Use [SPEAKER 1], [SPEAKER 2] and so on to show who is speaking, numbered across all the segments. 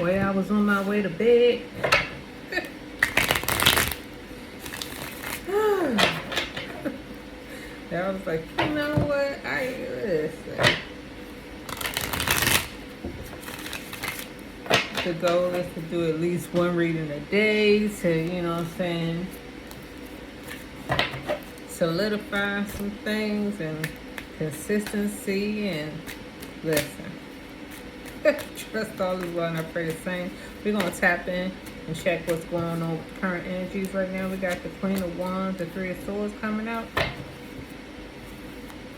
[SPEAKER 1] Way I was on my way to bed. I was like, you know what? Listen. The goal is to do at least one reading a day to, you know what I'm saying, solidify some things and consistency and listen. Trust all is well and I pray the same. We're going to tap in and check what's going on with current energies right now. We got the Queen of Wands, the Three of Swords coming out.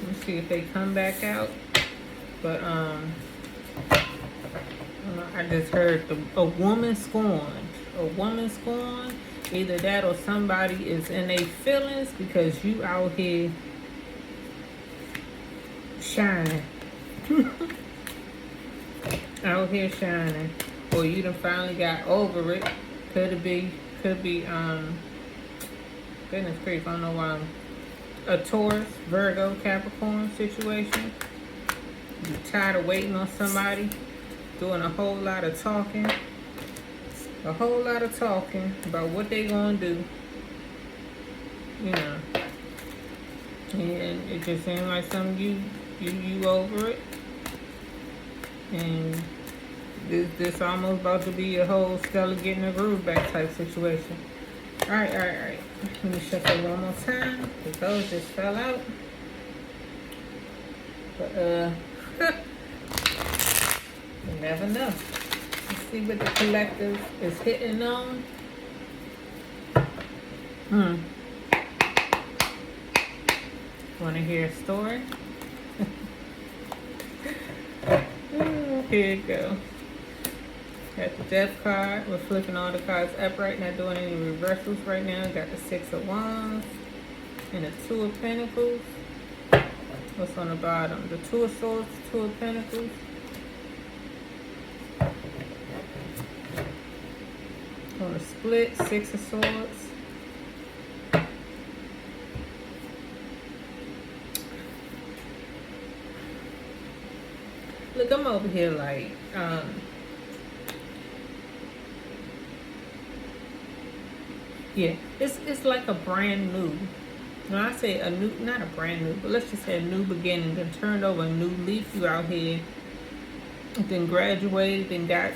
[SPEAKER 1] Let's see if they come back out. But I just heard a woman scorned. A woman scorned. Either that or somebody is in their feelings because you out here shining. Out here shining. Or you done finally got over it. Could be goodness grief, I don't know why a Taurus, Virgo, Capricorn situation. You're tired of waiting on somebody, doing a whole lot of talking. A whole lot of talking about what they gonna do. You know. And it just seems like something you over it. And this almost about to be a whole Stella getting a groove back type situation. Alright. Let me check it one more time. Because those just fell out. But you never know. Let's see what the collective is hitting on. Want to hear a story? Here you go. Got the Death card. We're flipping all the cards upright, not doing any reversals right now. Got the Six of Wands and the Two of Pentacles. What's on the bottom? The Two of Swords, Two of Pentacles. On the split, Six of Swords. Look, I'm over here like, yeah, it's like a brand new. When I say a new, not a brand new, but let's just say a new beginning. Then turned over a new leaf. You out here, then graduated, then got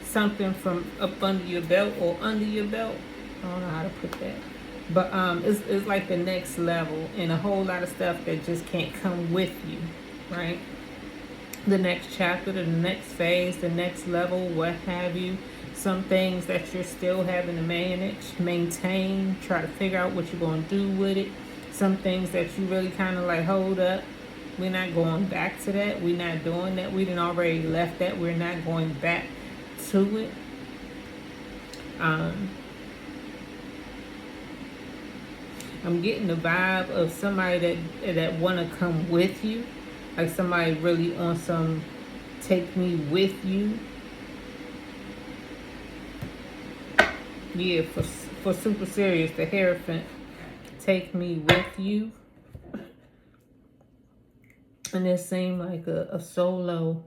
[SPEAKER 1] something from up under your belt or under your belt. I don't know how to put that, but it's like the next level and a whole lot of stuff that just can't come with you, right? The next chapter, the next phase, the next level, what have you. Some things that you're still having to manage, maintain, try to figure out what you're going to do with it. Some things that you really kind of like, hold up. We're not going back to that. We're not doing that. We done already left that. We're not going back to it. I'm getting the vibe of somebody that want to come with you. Like somebody really on some take me with you. Yeah, for super serious, the Hierophant, take me with you. And it seemed like a solo,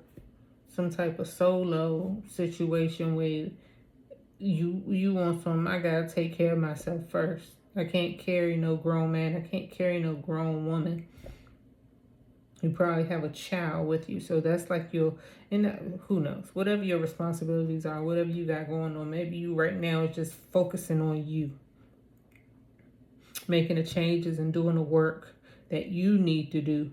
[SPEAKER 1] some type of solo situation where you want some, I gotta take care of myself first. I can't carry no grown man. I can't carry no grown woman. You probably have a child with you. So that's like and who knows? Whatever your responsibilities are, whatever you got going on. Maybe you right now is just focusing on you. Making the changes and doing the work that you need to do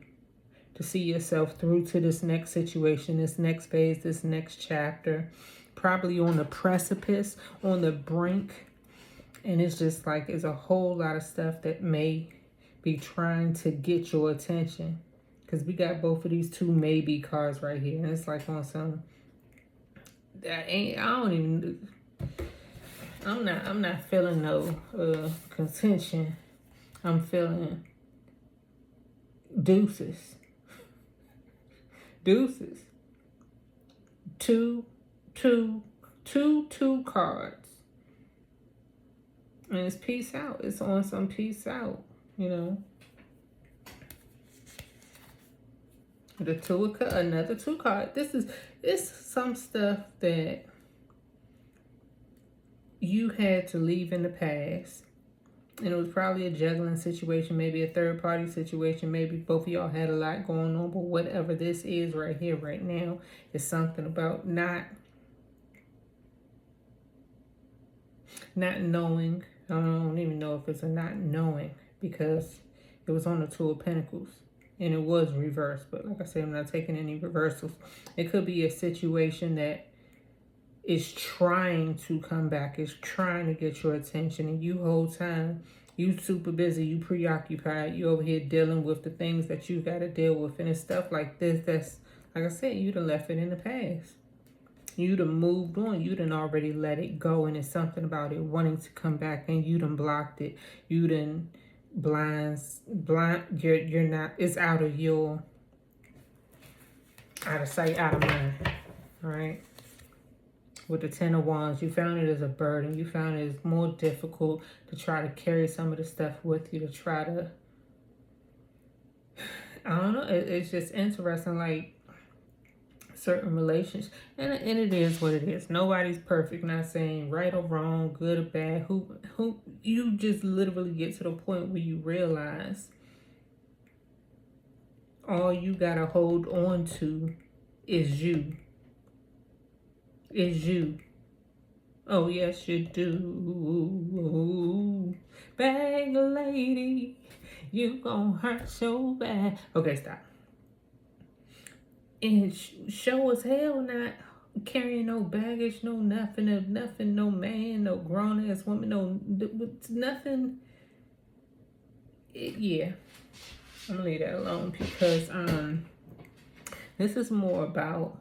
[SPEAKER 1] to see yourself through to this next situation, this next phase, this next chapter. Probably on the precipice, on the brink. And it's just like, it's a whole lot of stuff that may be trying to get your attention. Because we got both of these two maybe cards right here. And it's like on some, I'm not feeling no contention. I'm feeling deuces. Deuces. Two cards. And it's peace out. It's on some peace out, you know. The Two of Cups, another two card. It's some stuff that you had to leave in the past. And it was probably a juggling situation, maybe a third party situation. Maybe both of y'all had a lot going on. But whatever this is right here, right now, is something about not knowing. I don't even know if it's a not knowing, because it was on the Two of Pentacles. And it was reversed. But like I said, I'm not taking any reversals. It could be a situation that is trying to come back, is trying to get your attention, and you whole time you super busy, you preoccupied, you over here dealing with the things that you got to deal with, and it's stuff like this that's, like I said, you done left it in the past. You done moved on, you done already let it go, and it's something about it wanting to come back, and you done blocked it, you done blind, you're not, it's out of sight, out of mind. All right. With the Ten of Wands, you found it as a burden. You found it as more difficult to try to carry some of the stuff with you, to try to, I don't know, it's just interesting, like certain relations, and it is what it is. Nobody's perfect, not saying right or wrong, good or bad. Who you just literally get to the point where you realize all you gotta hold on to is you. Is you. Oh, yes, you do. Bag lady, you gon' hurt so bad. Okay, stop. And show as hell not carrying no baggage, no nothing, no man, no grown-ass woman, no nothing. Yeah. I'm gonna leave that alone, because this is more about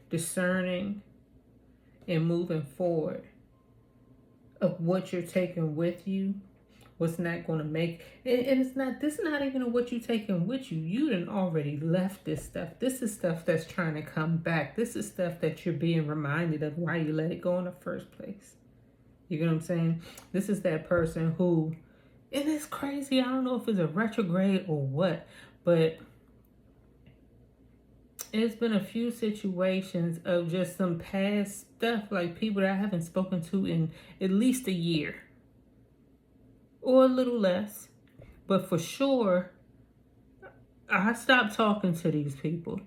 [SPEAKER 1] discerning and moving forward of what you're taking with you, what's not going to make, and it's not, this is not even what you're taking with you. You done already left this stuff. This is stuff that's trying to come back. This is stuff that you're being reminded of why you let it go in the first place. You get what I'm saying? This is that person who, and it's crazy, I don't know if it's a retrograde or what, but it's been a few situations of just some past stuff, like people that I haven't spoken to in at least a year or a little less. But for sure, I stopped talking to these people.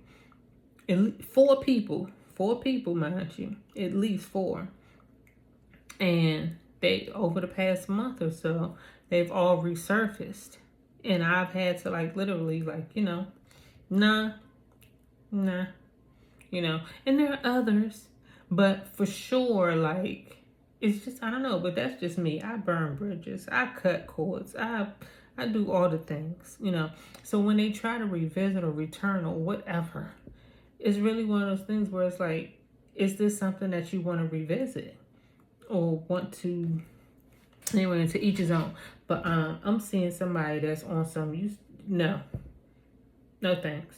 [SPEAKER 1] Four people, mind you, at least four. And they, over the past month or so, they've all resurfaced. And I've had to literally nah, and there are others, but for sure, it's just, I don't know, but that's just me. I burn bridges, I cut cords, I do all the things, so when they try to revisit or return or whatever, it's really one of those things where it's like, is this something that you want to revisit or want to, anyway, to each his own. But I'm seeing somebody that's on some, no thanks.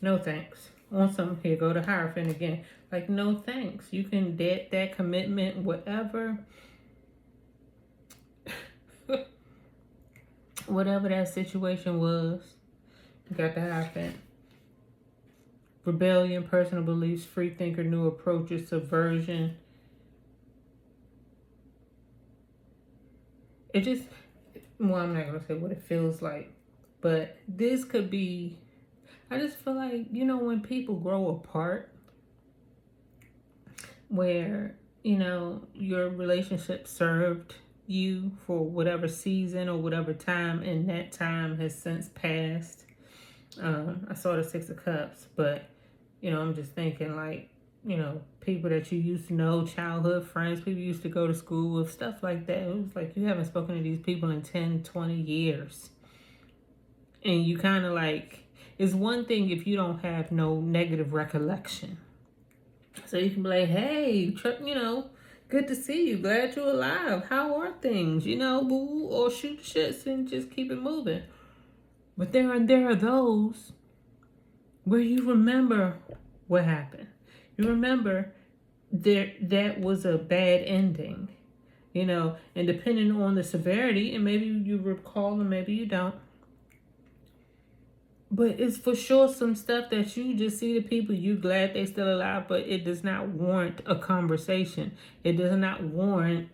[SPEAKER 1] No thanks. On some, here go the Hierophant again. Like, no thanks. You can debt that commitment, whatever. Whatever that situation was. You got the Hierophant. Rebellion, personal beliefs, free thinker, new approaches, subversion. It just, well, I'm not going to say what it feels like. But this could be, I just feel like, when people grow apart, where, your relationship served you for whatever season or whatever time, and that time has since passed. I saw the Six of Cups, but, I'm just thinking people that you used to know, childhood friends, people you used to go to school with, stuff like that. It was like you haven't spoken to these people in 10, 20 years. And you kind of it's one thing if you don't have no negative recollection. So you can be like, hey, good to see you. Glad you're alive. How are things? Boo, or shoot shits and just keep it moving. But there are those where you remember what happened. You remember that was a bad ending, and depending on the severity, and maybe you recall and maybe you don't. But it's for sure some stuff that you just see the people, you glad they still alive, but it does not warrant a conversation. It does not warrant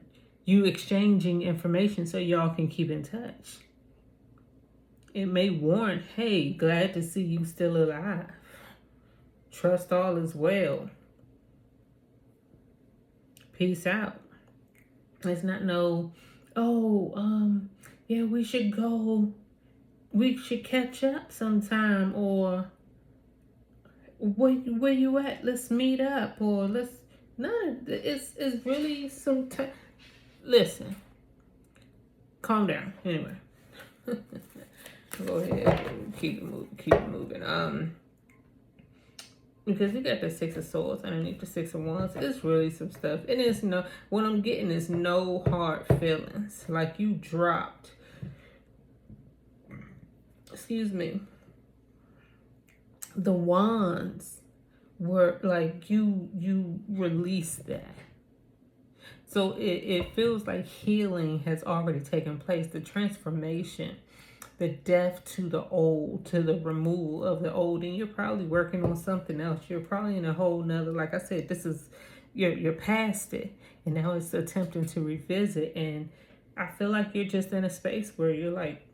[SPEAKER 1] you exchanging information so y'all can keep in touch. It may warrant, hey, glad to see you still alive. Trust all is well. Peace out. It's not no, yeah, we should go. We should catch up sometime, or where you at? Let's meet up, or let's. None. It's really some. Listen. Calm down. Anyway, go ahead. Keep it moving. Keep it moving. Because you got the Six of Swords underneath the Six of Wands. It's really some stuff. And it's no. What I'm getting is no hard feelings. Like you dropped. Excuse me. The wands were like you released that. So it feels like healing has already taken place. The transformation, the death to the old, to the removal of the old. And you're probably working on something else. You're probably in a whole nother, like I said, this is, you're past it. And now it's attempting to revisit. And I feel like you're just in a space where you're like,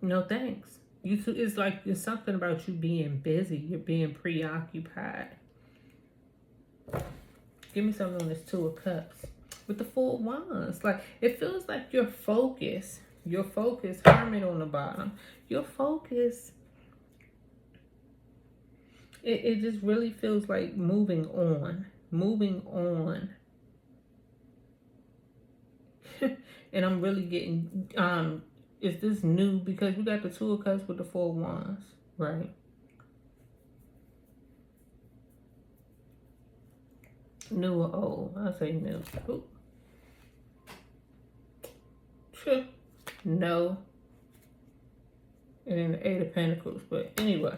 [SPEAKER 1] no thanks. It's like there's something about you being busy. You're being preoccupied. Give me something on this Two of Cups. With the Four of Wands. Like, it feels like your focus, Hermit on the bottom. Your focus, it just really feels like moving on. And I'm really getting, is this new? Because we got the Two of Cups with the Four of Wands, right? New or old? I'll say new. Ooh. No. And then the Eight of Pentacles. But anyway,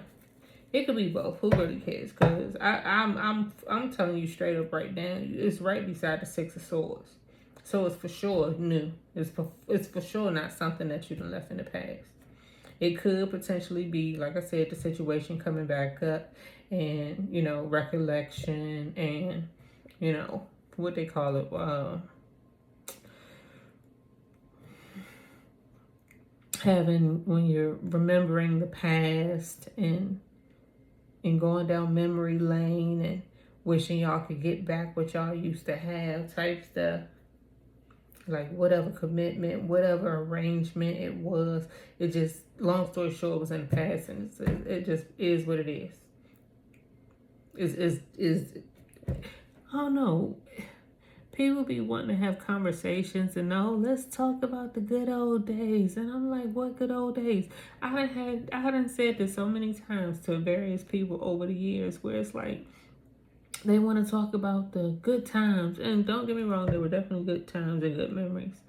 [SPEAKER 1] it could be both. Who really cares? Because I'm telling you straight up right now, it's right beside the Six of Swords. So it's for sure new. It's for sure not something that you done left in the past. It could potentially be, like I said, the situation coming back up, and recollection, and what they call it, when you're remembering the past and going down memory lane and wishing y'all could get back what y'all used to have type stuff. Like whatever commitment, whatever arrangement it was, it just, long story short, was in the past, and it just is what it is. Is I don't know. People be wanting to have conversations and let's talk about the good old days. And I'm like, what good old days? I done said this so many times to various people over the years, where it's like, they want to talk about the good times. And don't get me wrong, there were definitely good times and good memories.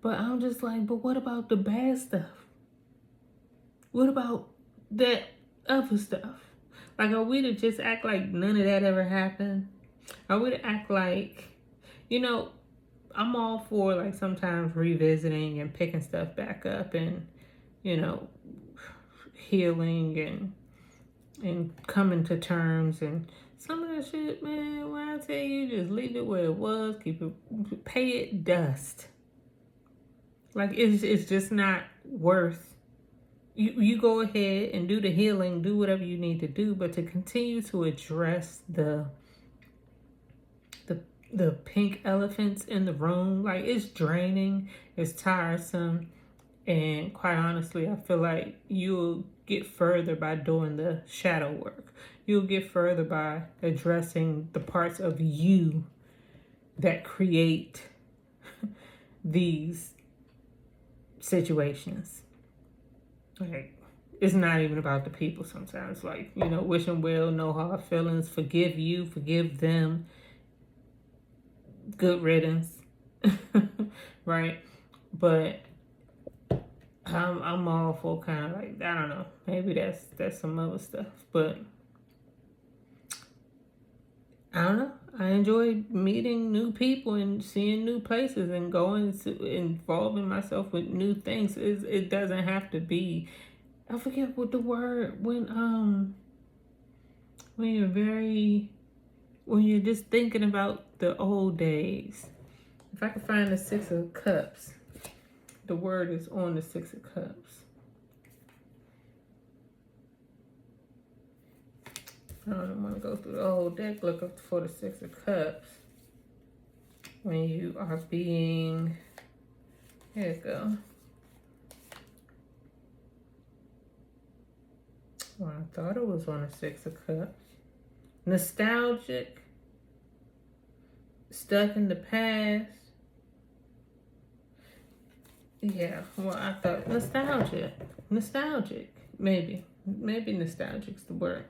[SPEAKER 1] But I'm just like, but what about the bad stuff? What about that other stuff? Like, are we to just act like none of that ever happened? Are we to act like, I'm all for, like, sometimes revisiting and picking stuff back up and, healing and coming to terms, and some of that shit, man, when I tell you, just leave it where it was, pay it dust. Like, it's just not worth. You go ahead and do the healing, do whatever you need to do, but to continue to address the pink elephants in the room, like, it's draining, it's tiresome, and quite honestly, I feel like you'll get further by doing the shadow work. You'll get further by addressing the parts of you that create these situations. Like, it's not even about the people sometimes. Like, wish them well, no hard feelings, forgive you, forgive them. Good riddance. Right? But I'm all for kind of like, I don't know, maybe that's some other stuff, but I don't know. I enjoy meeting new people and seeing new places and going to involving myself with new things. It doesn't have to be I forget what the word when you're just thinking about the old days. If I can find the Six of Cups, the word is on the Six of Cups. I don't want to go through the whole deck looking for the Six of Cups. When you are being, here you go. Well, I thought it was on the Six of Cups. Nostalgic. Stuck in the past. Yeah, well, I thought nostalgic, maybe nostalgic's the word.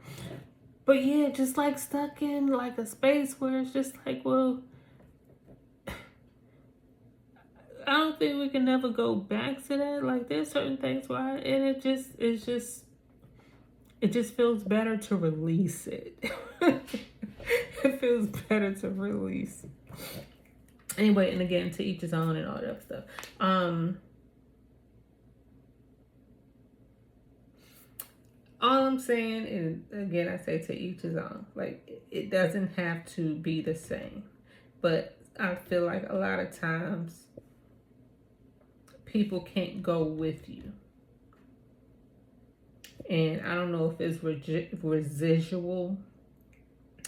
[SPEAKER 1] But yeah, just like stuck in like a space where it's just like, well, I don't think we can never go back to that. Like there's certain things where it just feels better to release it. It feels better to release. Anyway, and again, to each his own and all that stuff. All I'm saying is, again, I say to each his own. Like, it doesn't have to be the same. But I feel like a lot of times people can't go with you. And I don't know if it's residual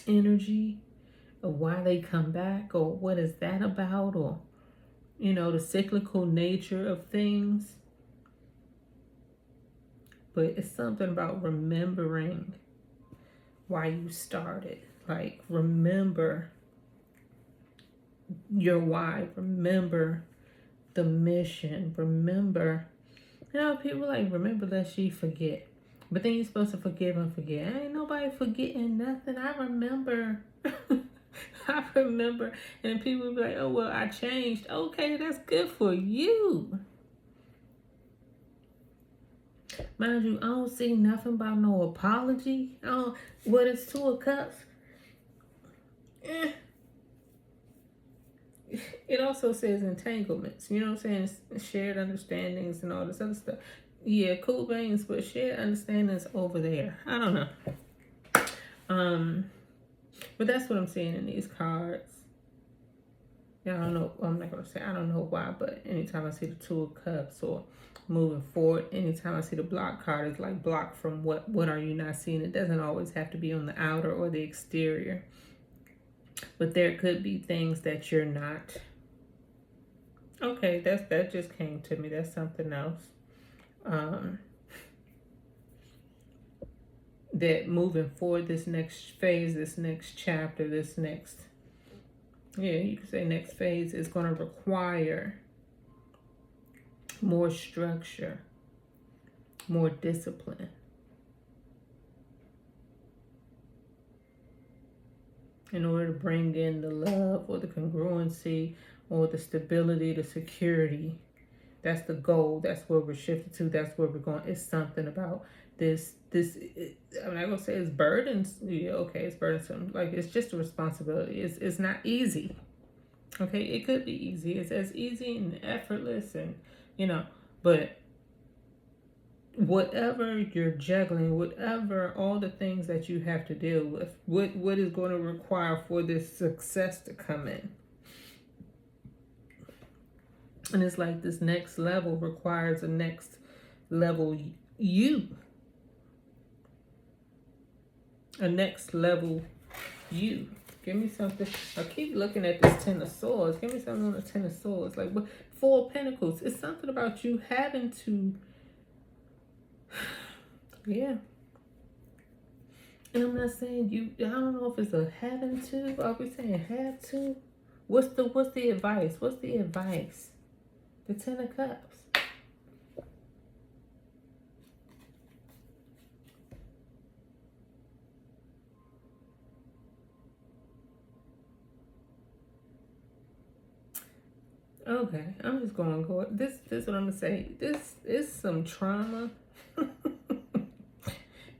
[SPEAKER 1] energy or why they come back or what is that about, or, you know, the cyclical nature of things. But it's something about remembering why you started. Like, remember your why. Remember the mission. Remember, you know, people like, remember lest ye forget. But then you're supposed to forgive and forget. Ain't nobody forgetting nothing. I remember. I remember. And people be like, oh, well, I changed. Okay, that's good for you. Mind you, I don't see nothing about no apology. What is Two of Cups? It also says entanglements. You know what I'm saying? Shared understandings and all this other stuff. Yeah, cool beans, but shared understandings over there. I don't know. But that's what I'm seeing in these cards. Yeah, I don't know. I'm not gonna say I don't know why, but anytime I see the Two of Cups or moving forward, anytime I see the block card, it's like block from what are you not seeing? It doesn't always have to be on the outer or the exterior, but there could be things that you're not. Okay, that just came to me. That's something else. That moving forward, this next phase, this next chapter, this next, yeah, you could say next phase is going to require more structure, more discipline. In order to bring in the love or the congruency or the stability, the security. That's the goal. That's where we're shifted to. That's where we're going. It's something about this. I'm not gonna say it's burdens. Yeah, okay, it's burdensome. Like, it's just a responsibility. It's not easy. Okay, it could be easy. It's as easy and effortless, and you know, but whatever you're juggling, whatever all the things that you have to deal with, what is going to require for this success to come in. And it's like this next level requires a next level you. A next level you. Give me something. I keep looking at this Ten of Swords. Give me something on the Ten of Swords. Like, Four of Pentacles. It's something about you having to. Yeah. And I'm not saying you. I don't know if it's a having to. Are we saying have to? What's the advice? What's the advice? The Ten of Cups. Okay, I'm just gonna go. This is what I'm gonna say. This is some trauma.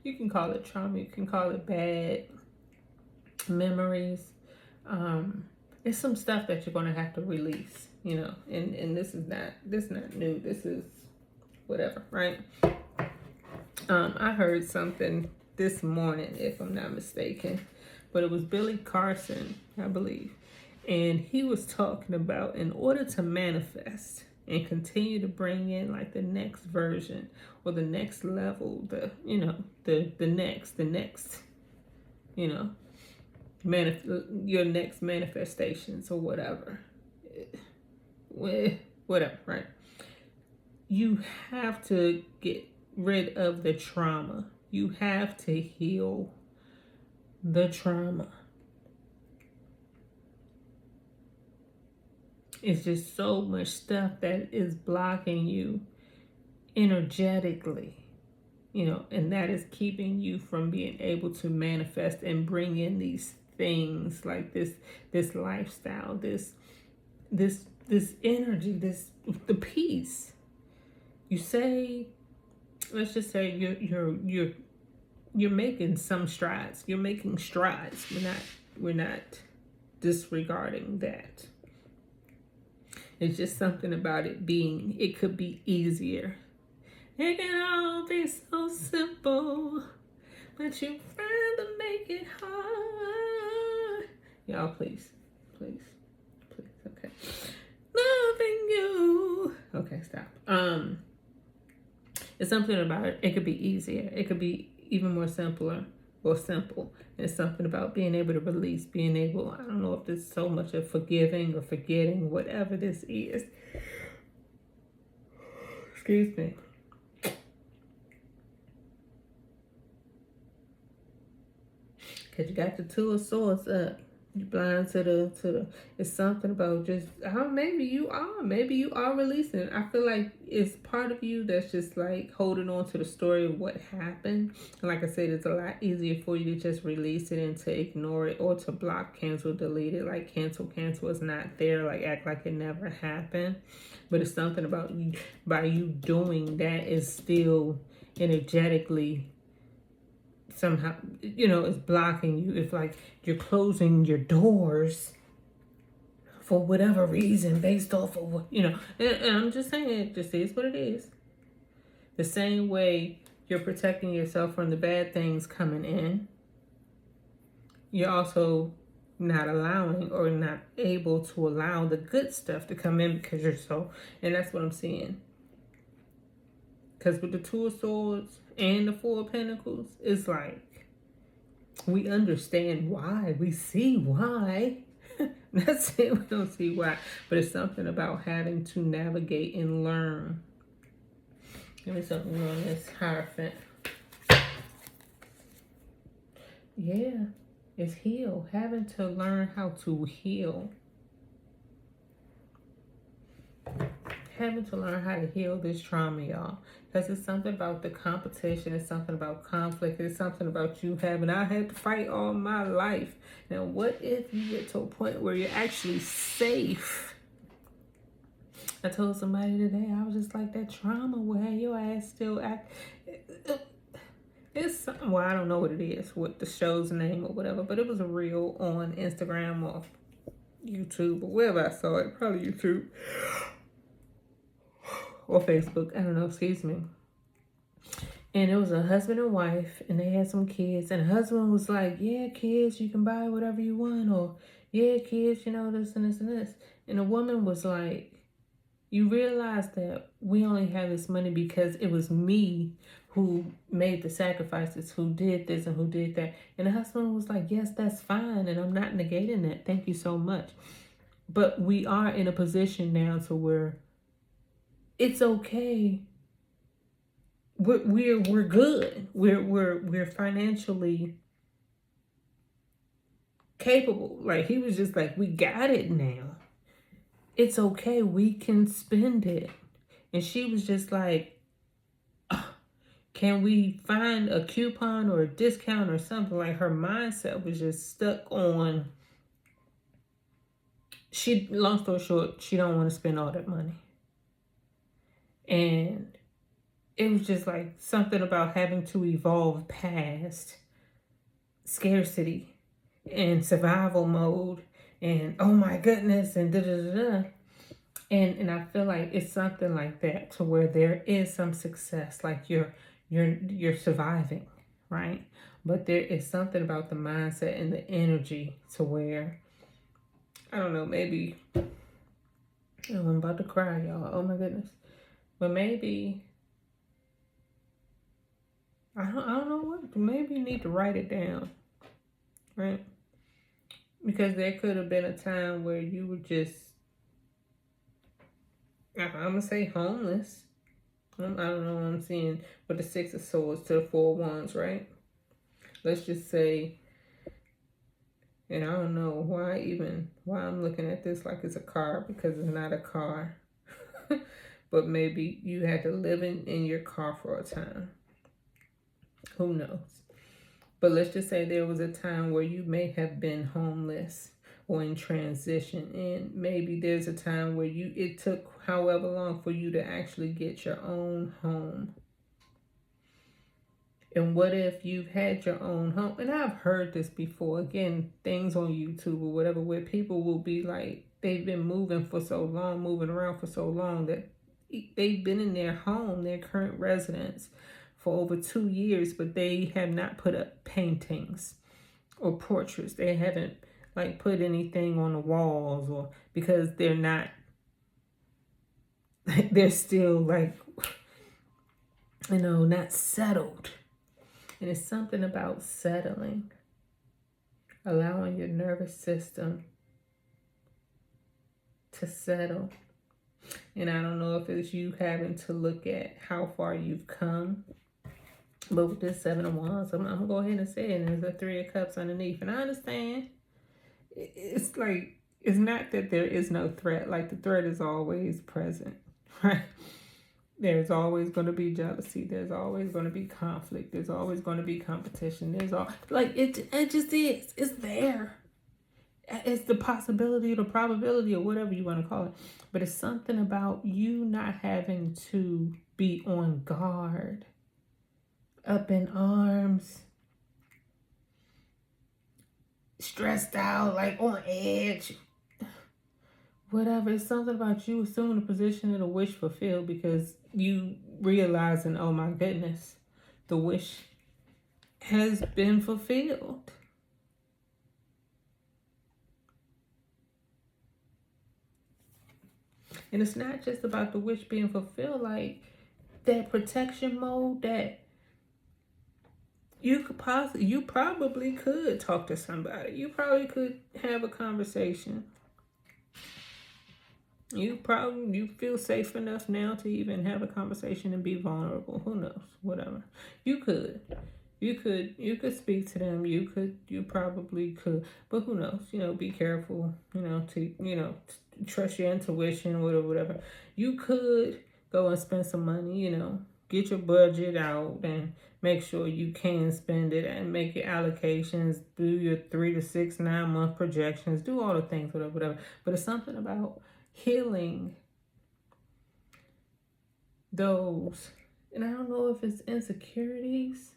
[SPEAKER 1] You can call it trauma. You can call it bad memories. It's some stuff that you're gonna have to release. You know, and this is not new. This is whatever, right? I heard something this morning, if I'm not mistaken, but it was Billy Carson, I believe. And he was talking about, in order to manifest and continue to bring in like the next version or the next level, the next, you know, your next manifestations or whatever, whatever, right? You have to get rid of the trauma. You have to heal the trauma. It's just so much stuff that is blocking you energetically, and that is keeping you from being able to manifest and bring in these things like this lifestyle, this energy, the peace. You say, let's just say you're making some strides. You're making strides. We're not disregarding that. It's just something about it could be easier. It can all be so simple, but you rather make it hard. Y'all, please, okay. Loving you. Okay, stop. It's something about it. It could be easier. It could be even more simpler or simple. It's something about being able to release, being able, I don't know if there's so much of forgiving or forgetting, whatever this is. Excuse me. Because you got the Two of Swords up. You're blind to the, it's something about just, maybe you are releasing. I feel like it's part of you that's just like holding on to the story of what happened. And like I said, it's a lot easier for you to just release it and to ignore it or to block, cancel, delete it. Like cancel is not there. Like act like it never happened. But it's something about you, by you doing that is still energetically somehow, it's blocking you. It's like you're closing your doors for whatever reason based off of what, and I'm just saying, it just is what it is. The same way you're protecting yourself from the bad things coming in, you're also not allowing or not able to allow the good stuff to come in because you're so, and that's what I'm seeing. Because with the Two of Swords and the Four of Pentacles, it's like we understand why. We see why. That's it. We don't see why. But it's something about having to navigate and learn. Give me something on this Hierophant. Yeah. It's heal. Having to learn how to heal. Having to learn how to heal this trauma, y'all. Because it's something about the competition. It's something about conflict. It's something about you having, I had to fight all my life. Now, what if you get to a point where you're actually safe? I told somebody today, I was just like, that trauma will have your ass still act. It's something, well, I don't know what it is, what the show's name or whatever, but it was a reel on Instagram or YouTube or wherever I saw it, probably YouTube. Or Facebook, I don't know, excuse me. And it was a husband and wife, and they had some kids, and the husband was like, yeah, kids, you can buy whatever you want, or yeah, kids, this and this and this. And the woman was like, you realize that we only have this money because it was me who made the sacrifices, who did this and who did that. And the husband was like, yes, that's fine, and I'm not negating that. Thank you so much. But we are in a position now to where it's okay. We're good. We're financially capable. Like he was just like, we got it now. It's okay. We can spend it. And she was just like, can we find a coupon or a discount or something? Like her mindset was just stuck on. Long story short, she don't want to spend all that money. And it was just like something about having to evolve past scarcity and survival mode and oh my goodness and da-da-da-da. And I feel like it's something like that to where there is some success. Like you're you're surviving, right? But there is something about the mindset and the energy to where, I don't know, maybe, oh, I'm about to cry, y'all. Oh my goodness. But maybe, I don't know what, maybe you need to write it down, right? Because there could have been a time where you were just, I'm gonna say homeless. I don't know what I'm seeing with the Six of Swords to the Four of Wands, right? Let's just say, and I don't know why I'm looking at this like it's a car, because it's not a car. But maybe you had to live in your car for a time. Who knows? But let's just say there was a time where you may have been homeless or in transition, and maybe there's a time where it took however long for you to actually get your own home. And what if you've had your own home? And I've heard this before, again, things on YouTube or whatever, where people will be like, they've been moving around for so long, that they've been in their home, their current residence, for over 2 years, but they have not put up paintings or portraits. They haven't like put anything on the walls, or because they're not, they're still like, not settled. And it's something about settling, allowing your nervous system to settle. And I don't know if it's you having to look at how far you've come. But with this Seven of Wands, I'm going to go ahead and say it. And there's a Three of Cups underneath. And I understand. It's like, it's not that there is no threat. Like, the threat is always present, right? There's always going to be jealousy. There's always going to be conflict. There's always going to be competition. It just is. It's there. It's the possibility or the probability or whatever you want to call it. But it's something about you not having to be on guard, up in arms, stressed out, like on edge. Whatever. It's something about you assuming a position and a wish fulfilled, because you realizing, oh my goodness, the wish has been fulfilled. And it's not just about the wish being fulfilled, like that protection mode that you probably could talk to somebody. You probably could have a conversation. You feel safe enough now to even have a conversation and be vulnerable. Who knows? Whatever. You could speak to them. You probably could. But who knows? Be careful, to trust your intuition, whatever. You could go and spend some money, get your budget out and make sure you can spend it, and make your allocations, do your 3 to 6, 9 month projections, do all the things, whatever. But it's something about healing those, and I don't know if it's insecurities.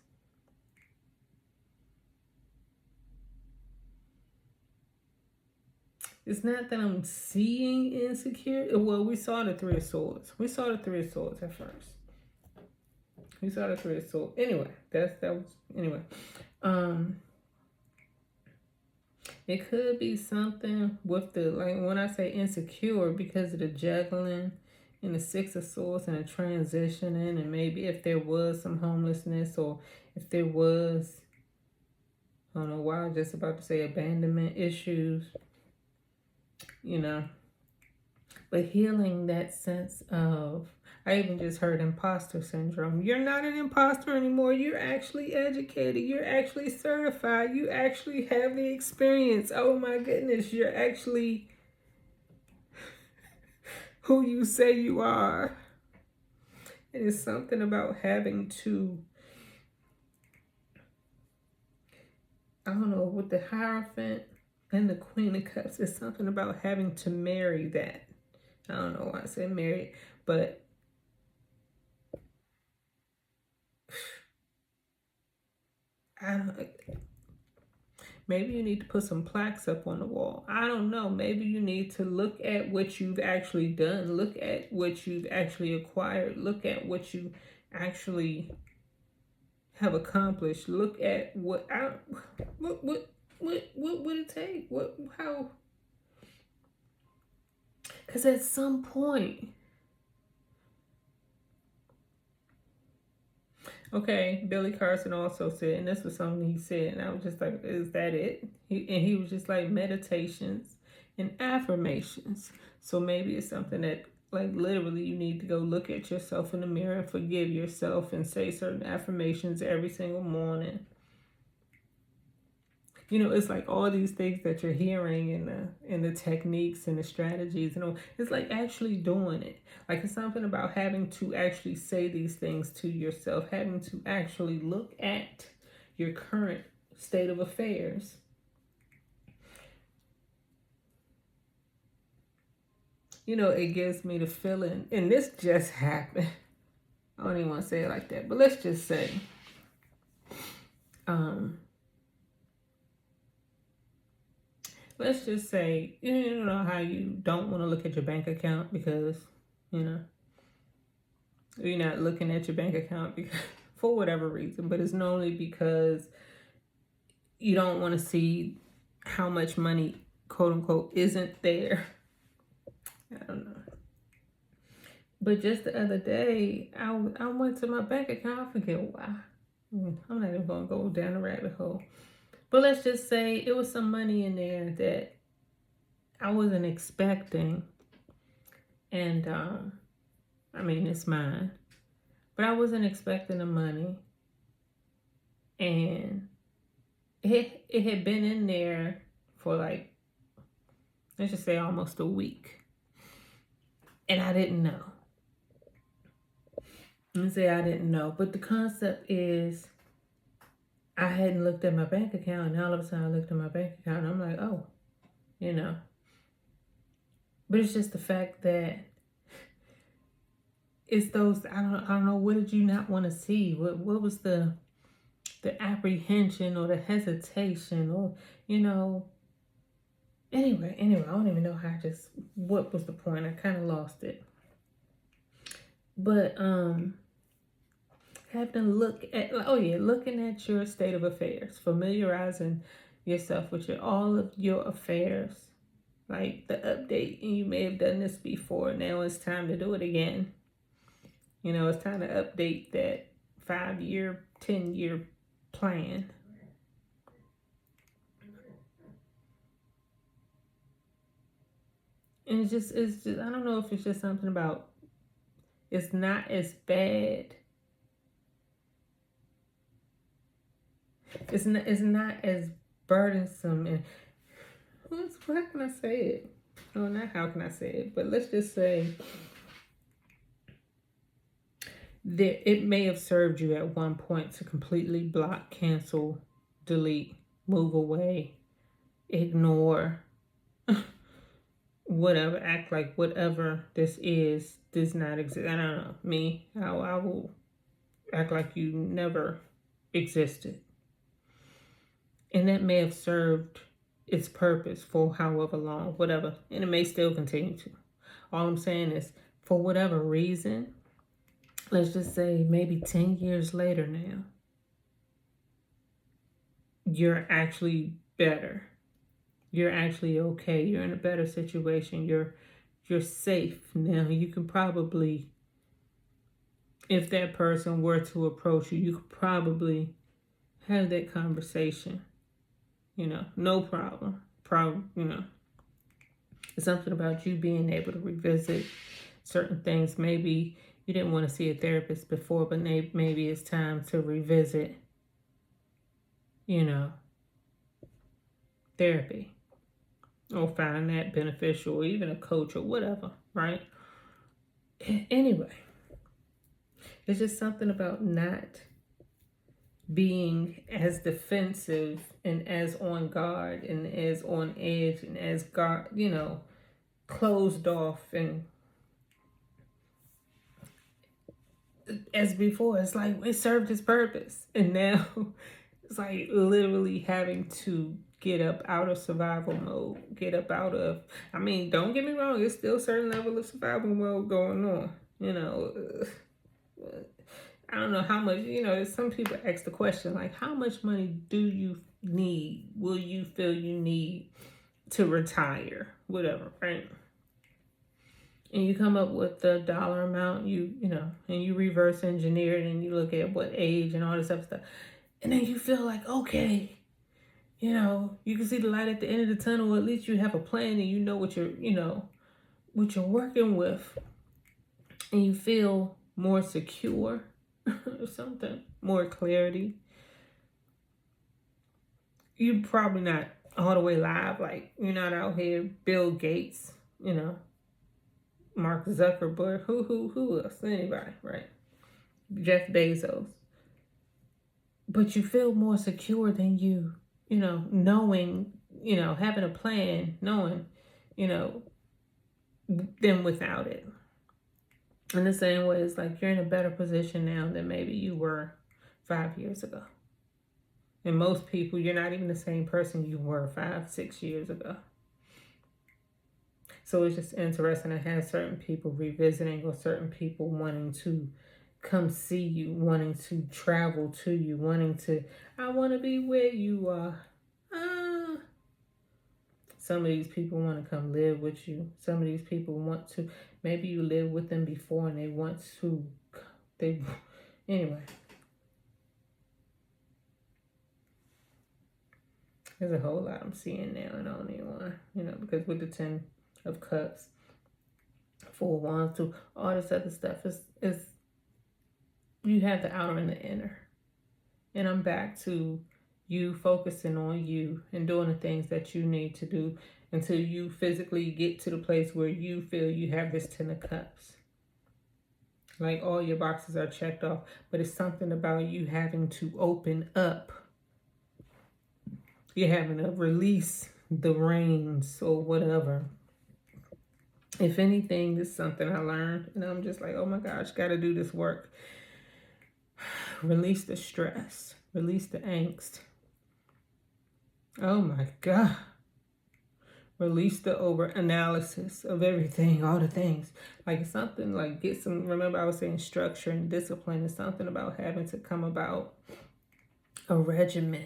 [SPEAKER 1] It's not that I'm seeing insecurity. Well, we saw the Three of Swords. We saw the Three of Swords at first. We saw the Three of Swords. Anyway, anyway. It could be something with the, like when I say insecure, because of the juggling and the Six of Swords and the transitioning, and maybe if there was some homelessness, or if there was, I don't know why I'm just about to say abandonment issues, but healing that sense of, I even just heard imposter syndrome. You're not an imposter anymore. You're actually educated. You're actually certified. You actually have the experience. Oh my goodness. You're actually who you say you are. And it's something about having to, I don't know, with the Hierophant and the Queen of Cups, it's something about having to marry that. I don't know why I said marry, but maybe you need to put some plaques up on the wall. I don't know. Maybe you need to look at what you've actually done. Look at what you've actually acquired. Look at what you actually have accomplished. Look at what would it take? How? Because at some point, okay, Billy Carson also said, and this was something he said, and I was just like, is that it? He was just like meditations and affirmations. So maybe it's something that, like, literally you need to go look at yourself in the mirror and forgive yourself and say certain affirmations every single morning. It's like all these things that you're hearing and the techniques and the strategies and all. It's like actually doing it. Like, it's something about having to actually say these things to yourself, having to actually look at your current state of affairs. It gives me the feeling, and this just happened. I don't even want to say it like that, but let's just say, let's just say, you know how you don't want to look at your bank account because, you're not looking at your bank account because, for whatever reason, but it's normally because you don't want to see how much money, quote unquote, isn't there. I don't know. But just the other day, I went to my bank account. I forget why. I'm not even going to go down the rabbit hole. But let's just say it was some money in there that I wasn't expecting. And, I mean, it's mine. But I wasn't expecting the money. And it had been in there for, like, let's just say almost a week. And I didn't know. Let's say I didn't know. But the concept is, I hadn't looked at my bank account, and all of a sudden I looked at my bank account, and I'm like, oh, But it's just the fact that it's those, I don't know, what did you not want to see? What was the apprehension or the hesitation or, Anyway, I don't even know what was the point? I kind of lost it. But, have them looking at your state of affairs, familiarizing yourself with all of your affairs, like the update. And you may have done this before. Now it's time to do it again. It's time to update that 5-year, 10-year plan. And it's just, I don't know if it's just something about, it's not as bad. It's not as burdensome. And how can I say it? Oh, not how can I say it, but let's just say that it may have served you at one point to completely block, cancel, delete, move away, ignore, whatever, act like whatever this is does not exist. I don't know. Me, I will act like you never existed. And that may have served its purpose for however long, whatever. And it may still continue to. All I'm saying is, for whatever reason, let's just say maybe 10 years later now, you're actually better. You're actually okay. You're in a better situation. You're safe. Now you can probably, if that person were to approach you, you could probably have that conversation. No problem. It's something about you being able to revisit certain things. Maybe you didn't want to see a therapist before, but maybe it's time to revisit, therapy. Or find that beneficial, or even a coach or whatever, right? Anyway, it's just something about not being as defensive and as on guard and as on edge and as closed off and as before. It's like it served its purpose, and now it's like literally having to get up out of survival mode, get up out of, I mean, don't get me wrong, there's still a certain level of survival mode going on, I don't know how much, some people ask the question, like, how much money do you need, will you feel you need to retire, whatever, right? And you come up with the dollar amount, and you reverse engineer it, and you look at what age and all this other stuff. And then you feel like, okay, you can see the light at the end of the tunnel. At least you have a plan and you know what you're working with. And you feel more secure or something, more clarity. You're probably not all the way live. Like, you're not out here Bill Gates, Mark Zuckerberg, who else? Anybody, right? Jeff Bezos. But you feel more secure than knowing, having a plan, knowing, than without it. In the same way, it's like you're in a better position now than maybe you were 5 years ago. And most people, you're not even the same person you were 5, 6 years ago. So it's just interesting to have certain people revisiting, or certain people wanting to come see you, wanting to travel to you, I want to be where you are. Some of these people want to come live with you. Some of these people want to, maybe you lived with them before and they want to, anyway. There's a whole lot I'm seeing now, and I don't even want, because with the 10 of Cups, 4 of Wands, too, all this other stuff is you have the outer and the inner. And I'm back to you focusing on you and doing the things that you need to do until you physically get to the place where you feel you have this 10 of Cups. Like, all your boxes are checked off, but it's something about you having to open up. You're having to release the reins or whatever. If anything, this is something I learned, and I'm just like, oh my gosh, got to do this work. Release the stress. Release the angst. Oh my God. Release the over-analysis of everything, all the things. Like, something like remember I was saying structure and discipline. It's something about having to come about a regimen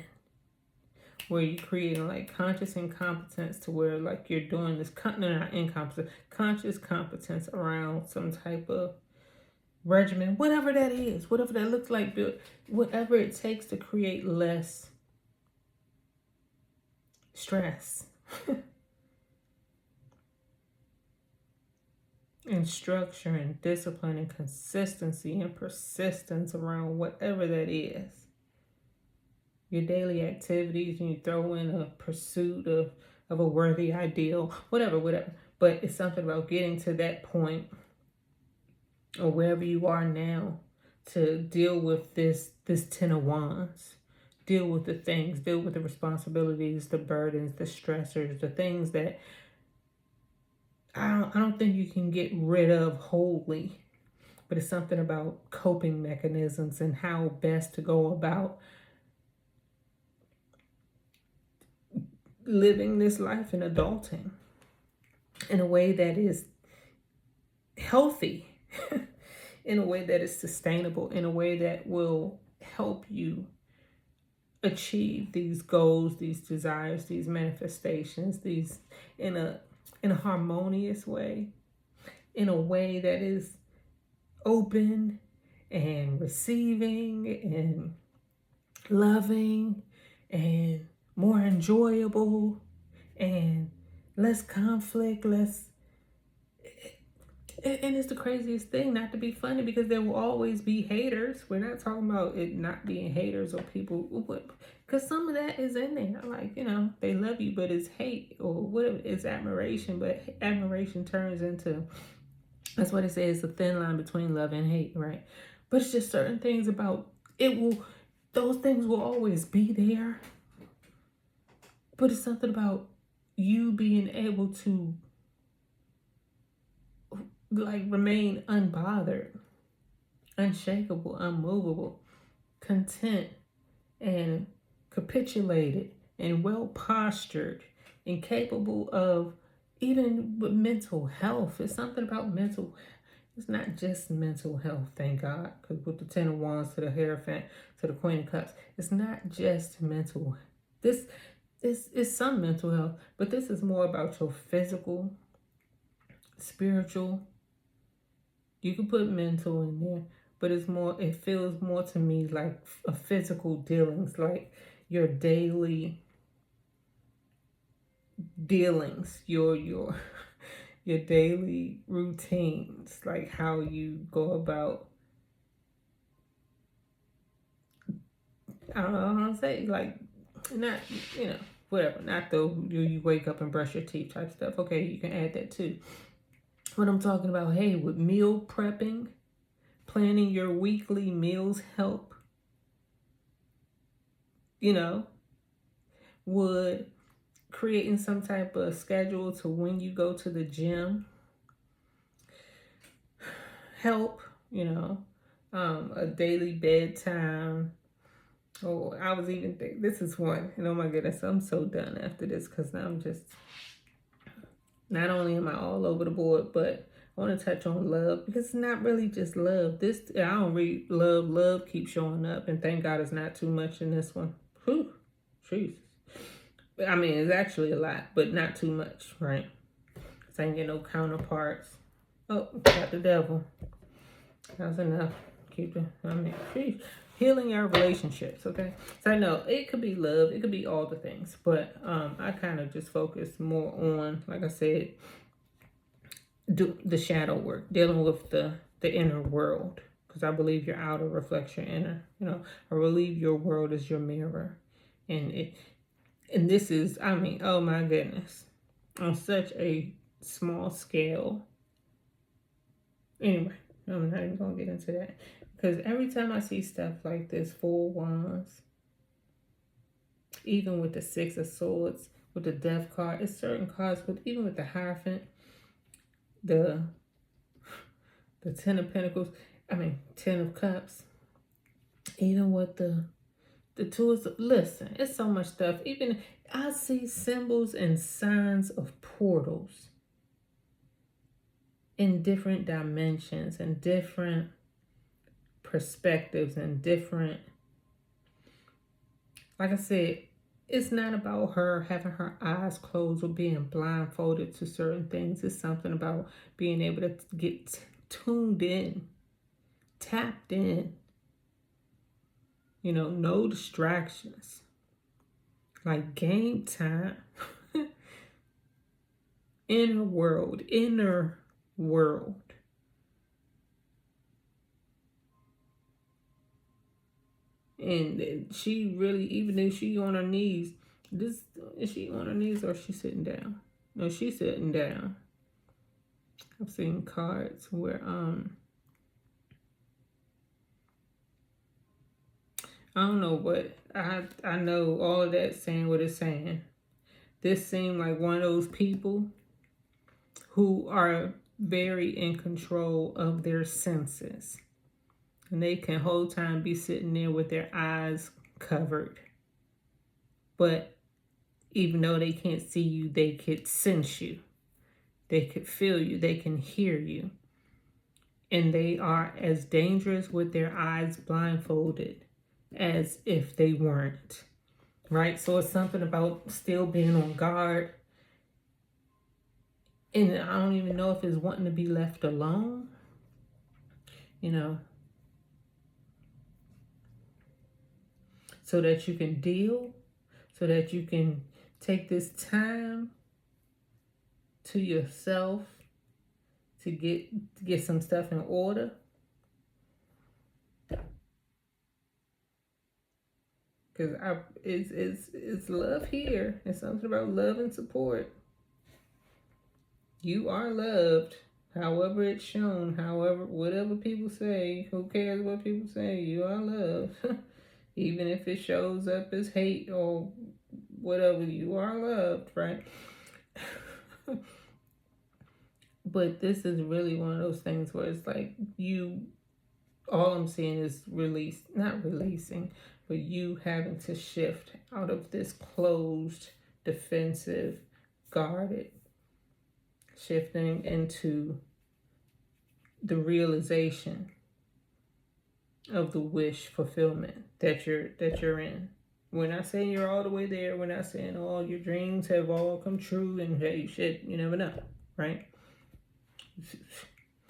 [SPEAKER 1] where you're creating like conscious incompetence, to where like you're doing this, not incompetence, conscious competence around some type of regimen, whatever that is, whatever that looks like, whatever it takes to create less stress. And structure and discipline and consistency and persistence around whatever that is. Your daily activities, and you throw in a pursuit of a worthy ideal, whatever. But it's something about getting to that point, or wherever you are now, to deal with this 10 of Wands. Deal with the things, deal with the responsibilities, the burdens, the stressors, the things that I don't think you can get rid of wholly. But it's something about coping mechanisms and how best to go about living this life and adulting in a way that is healthy, in a way that is sustainable, in a way that will help you achieve these goals, these desires, these manifestations, these in a harmonious way, in a way that is open and receiving and loving and more enjoyable and less conflict, less. And it's the craziest thing, not to be funny, because there will always be haters. We're not talking about it not being haters or people, because some of that is in there. Like, they love you, but it's hate, or whatever. It's admiration, but admiration turns into, that's what it says, it's a thin line between love and hate, right? But it's just certain things about it those things will always be there. But it's something about you being able to like remain unbothered, unshakable, unmovable, content, and capitulated, and well postured, and capable of even with mental health. It's something about mental, It's not just mental health, thank God. Because with the Ten of Wands to the Hierophant to the Queen of Cups, it's not just mental. This is some mental health, but this is more about your physical, spiritual. You can put mental in there, but it's more. It feels more to me like a physical dealings, like your daily dealings, your daily routines, like how you go about. I don't know how to say, like, not, whatever, not the you wake up and brush your teeth type stuff. Okay, you can add that too. What I'm talking about, hey, with meal prepping, planning your weekly meals help, would creating some type of schedule to when you go to the gym help, a daily bedtime. Oh, I was even thinking, this is one, and oh my goodness, I'm so done after this because now I'm just, not only am I all over the board, but I want to touch on love because it's not really just love. I don't read love. Love keeps showing up, and thank God it's not too much in this one. Whew, Jesus. I mean, it's actually a lot, but not too much, right? Because I ain't get no counterparts. Oh, got the devil. That's enough. Keep it. I mean, geez. Healing our relationships, okay? So I know it could be love, it could be all the things, but I kind of just focus more on, like I said, do the shadow work, dealing with the inner world, because I believe your outer reflects your inner. I believe your world is your mirror, and this is, I mean, oh my goodness, on such a small scale. Anyway, I'm not even gonna get into that because every time I see stuff like this, 4 Wands, even with the 6 of Swords, with the Death card, it's certain cards, but even with the Hierophant, the 10 of Pentacles, 10 of Cups, even with the listen, it's so much stuff. Even I see symbols and signs of portals in different dimensions and different perspectives and different, like I said, it's not about her having her eyes closed or being blindfolded to certain things. It's something about being able to get tuned in, tapped in, no distractions, like game time. inner world. And she really, even if she on her knees, is she on her knees or is she sitting down? No, she's sitting down. I've seen cards where I don't know, but I know all of that saying what it's saying. This seemed like one of those people who are very in control of their senses. And they can whole time be sitting there with their eyes covered. But even though they can't see you, they could sense you. They could feel you. They can hear you. And they are as dangerous with their eyes blindfolded as if they weren't. Right? So it's something about still being on guard. And I don't even know if it's wanting to be left alone. So that you can deal, so that you can take this time to yourself to get some stuff in order. Because it's love here. It's something about love and support. You are loved, however it's shown, whatever people say. Who cares what people say? You are loved. Even if it shows up as hate or whatever, you are loved, right? But this is really one of those things where it's like all I'm seeing is not releasing, but you having to shift out of this closed, defensive, guarded, shifting into the realization of the wish fulfillment that you're in. We're not saying you're all the way there. We're not saying all your dreams have all come true and hey, shit, you never know, right?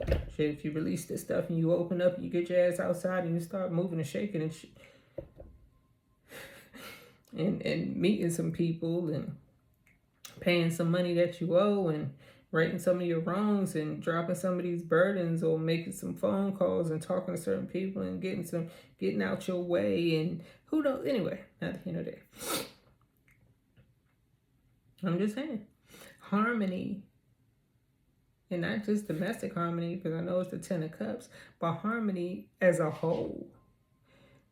[SPEAKER 1] Shit, if you release this stuff and you open up and you get your ass outside and you start moving and shaking and shit, and meeting some people and paying some money that you owe and righting some of your wrongs and dropping some of these burdens or making some phone calls and talking to certain people and getting out your way and who knows. Anyway, not the end of that. I'm just saying harmony, and not just domestic harmony, because I know it's the 10 of cups, but harmony as a whole.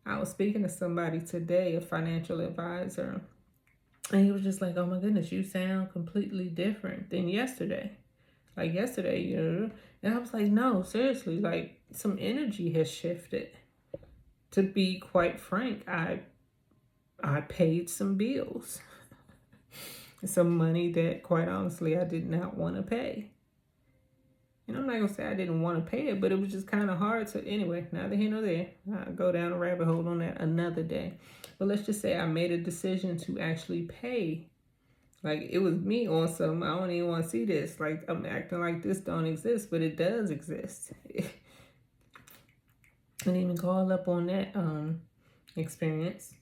[SPEAKER 1] I was speaking to somebody today, a financial advisor, and he was just like, oh my goodness, you sound completely different than yesterday. Like yesterday, you know. And I was like, no, seriously, like some energy has shifted. To be quite frank, I paid some bills. Some money that quite honestly I did not want to pay. And I'm not going to say I didn't want to pay it, but it was just kind of hard. So anyway, neither here nor there. I'll go down a rabbit hole on that another day. But let's just say I made a decision to actually pay. Like, it was me on some, I don't even want to see this. Like, I'm acting like this don't exist, but it does exist. I didn't even call up on that experience.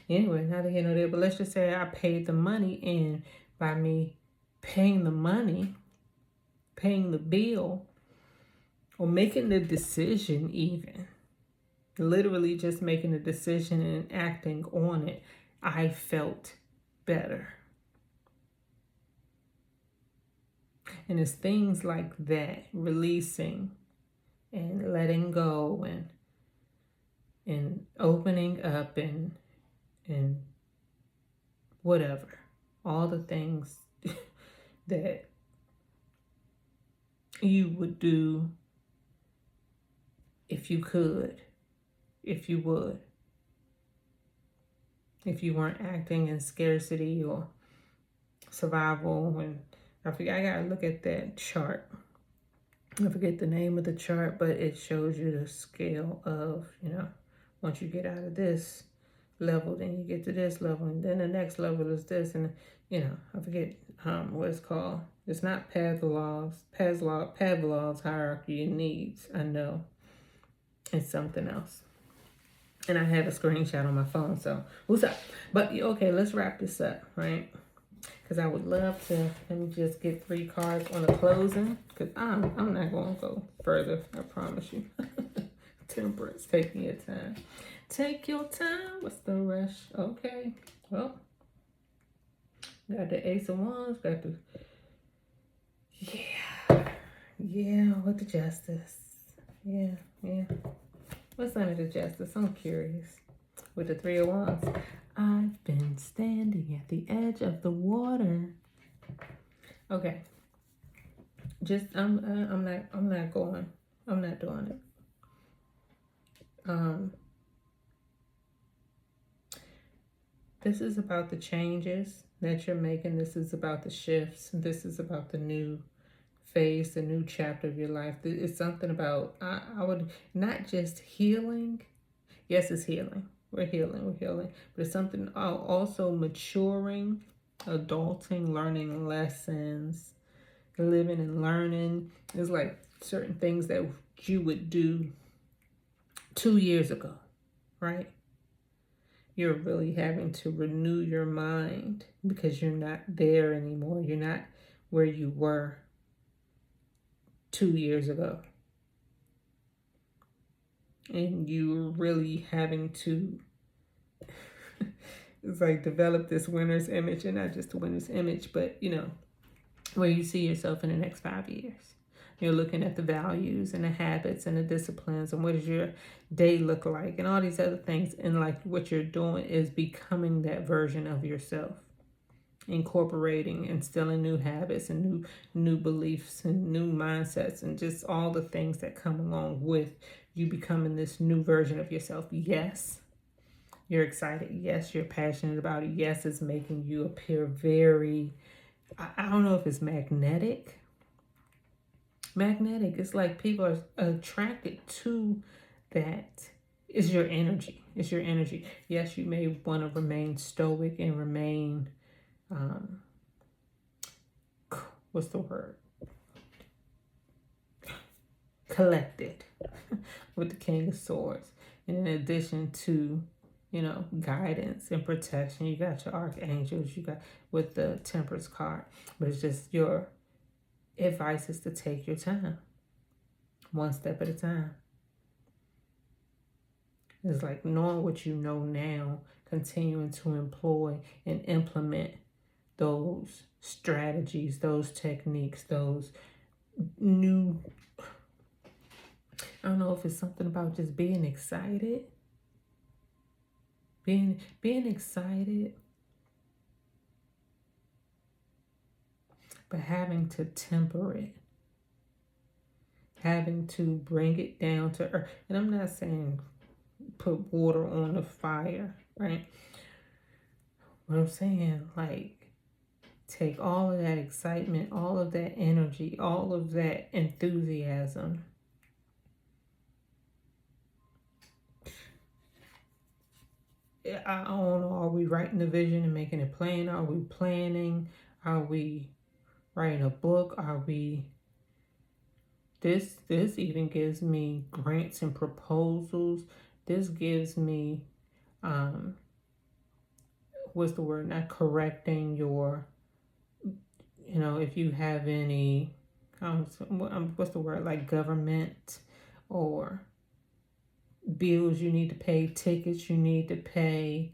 [SPEAKER 1] Anyway, neither here nor there. But let's just say I paid the money, and by me paying the money, paying the bill, or making the decision even, literally just making a decision and acting on it, I felt better. And it's things like that, releasing and letting go and opening up and whatever, all the things that you would do if you could, if you would. If you weren't acting in scarcity or survival. And I gotta look at that chart. I forget the name of the chart, but it shows you the scale of, you know, once you get out of this level, then you get to this level, and then the next level is this, and you know, I forget what it's called. It's not Pavlov's hierarchy of needs. I know it's something else. And I have a screenshot on my phone, so what's up? But okay, let's wrap this up, right? Because I would love to, let me just get 3 cards on the closing, because I'm not going to go further, I promise you. Temperance, taking your time. Take your time, what's the rush? Okay, well, got the Ace of Wands, got the, yeah, with the Justice. Yeah. What's under the Justice? I'm curious. With the 3 of Wands. I've been standing at the edge of the water. Okay. Just I'm not doing it. This is about the changes that you're making. This is about the shifts. This is about the new phase, the new chapter of your life. It's something about, I would, not just healing. Yes, it's healing. We're healing. But it's something also maturing, adulting, learning lessons, living and learning. It's like certain things that you would do 2 years ago, right? You're really having to renew your mind because you're not there anymore. You're not where you were 2 years ago. And you're really having to, it's like develop this winner's image, and not just a winner's image, but you know, where you see yourself in the next 5 years. You're looking at the values and the habits and the disciplines and what does your day look like and all these other things. And like what you're doing is becoming that version of yourself. Incorporating, instilling new habits and new beliefs and new mindsets and just all the things that come along with you becoming this new version of yourself. Yes, you're excited. Yes, you're passionate about it. Yes, it's making you appear very, I don't know if it's magnetic, magnetic. It's like people are attracted to that. It's your energy. It's your energy. Yes, you may want to remain stoic and remain, um, what's the word? Collected with the King of Swords. And in addition to, guidance and protection, you got your archangels, you got with the Temperance card. But it's just your advice is to take your time, one step at a time. It's like knowing what you know now, continuing to employ and implement those strategies, those techniques, those new, I don't know if it's something about just being excited. Being excited, but having to temper it. Having to bring it down to earth. And I'm not saying put water on the fire, right? What I'm saying, like, take all of that excitement, all of that energy, all of that enthusiasm, I don't know, are we writing the vision and making it plain? Are we planning? Are we writing a book? Are we... This even gives me grants and proposals. This gives me, what's the word? Not correcting your, if you have any, what's the word? Like government or bills you need to pay, tickets you need to pay.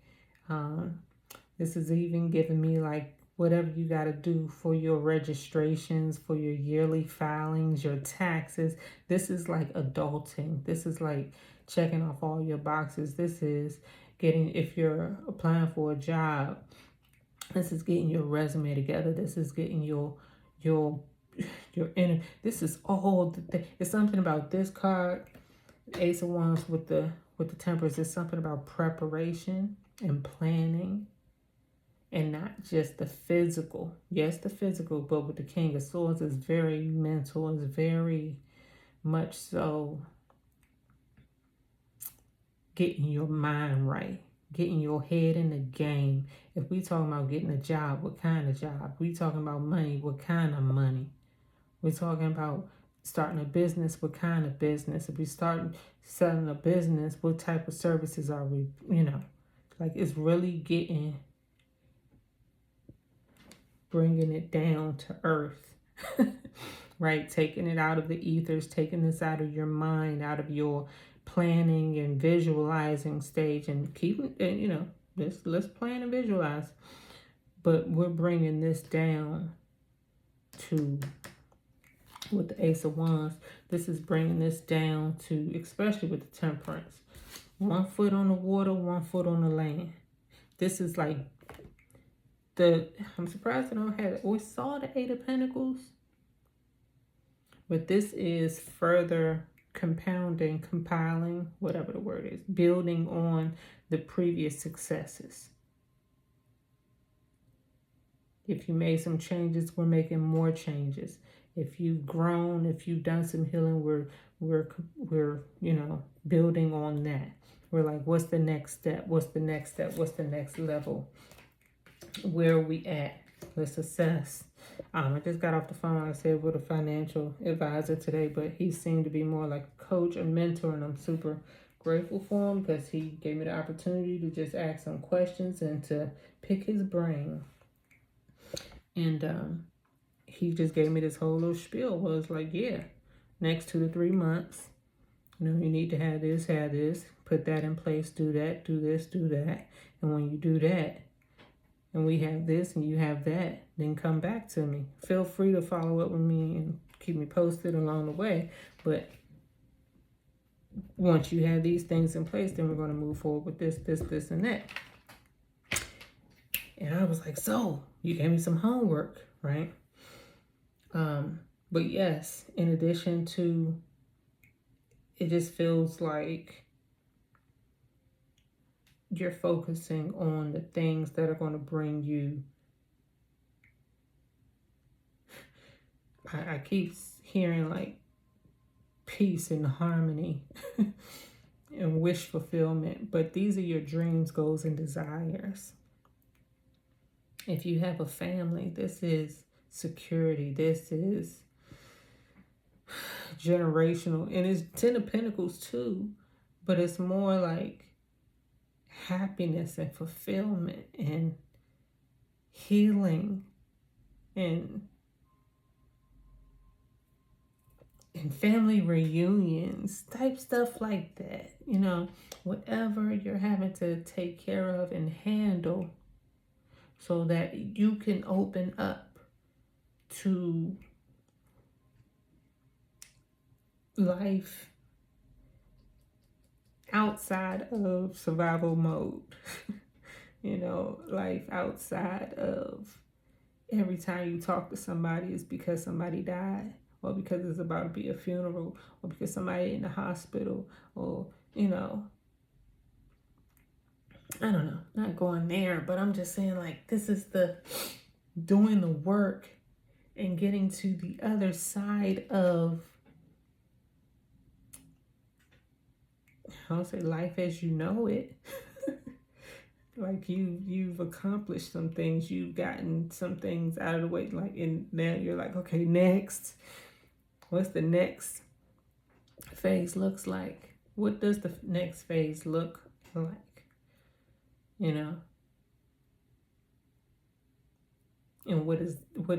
[SPEAKER 1] This is even giving me like whatever you got to do for your registrations, for your yearly filings, your taxes. This is like adulting. This is like checking off all your boxes. This is getting, if you're applying for a job, this is getting your resume together. This is getting your inner, this is all the thing. It's something about this card, Ace of Wands with the Temperance. It's something about preparation and planning. And not just the physical. Yes, the physical, but with the King of Swords, it's very mental. It's very much so getting your mind right, getting your head in the game. If we talking about getting a job, what kind of job? We talking about money, what kind of money? We're talking about starting a business, what kind of business? If we start selling a business, what type of services are we, like it's really getting... bringing it down to earth, right? Taking it out of the ethers, taking this out of your mind, out of your planning and visualizing stage, and keeping, and let's plan and visualize. But we're bringing this down to, with the Ace of Wands, this is bringing this down to, especially with the Temperance, 1 foot on the water, 1 foot on the land. This is like I'm surprised I don't have it. We saw the 8 of Pentacles, but this is further compounding, compiling, whatever the word is, building on the previous successes. If you made some changes, we're making more changes. If you've grown, if you've done some healing, we're building on that. We're like, what's the next step? What's the next step? What's the next level? Where are we at? Let's assess. I just got off the phone, like I said, with a financial advisor today, but he seemed to be more like a coach, a mentor, and I'm super grateful for him because he gave me the opportunity to just ask some questions and to pick his brain. And he just gave me this whole little spiel. Was like, yeah, next 2 to 3 months, you need to have this, put that in place, do that, do this, do that. And when you do that, and we have this and you have that, then come back to me. Feel free to follow up with me and keep me posted along the way. But once you have these things in place, then we're going to move forward with this, and that. And I was like, so you gave me some homework, right? But yes, in addition to, it just feels like you're focusing on the things that are going to bring you I keep hearing like peace and harmony and wish fulfillment, but these are your dreams, goals, and desires. If you have a family, this is security. This is generational, and it's Ten of Pentacles too, but it's more like happiness and fulfillment and healing and family reunions, type stuff like that. You know, whatever you're having to take care of and handle so that you can open up to life outside of survival mode. You know, life outside of every time you talk to somebody is because somebody died, or because it's about to be a funeral, or because somebody in the hospital, or, you know, I don't know, not going there, but I'm just saying, like, this is the doing the work and getting to the other side of, I don't say life as you know it. Like you've accomplished some things, you've gotten some things out of the way, like, and now you're like, okay, next, what's the next phase looks like? What does the next phase look like? You know, and what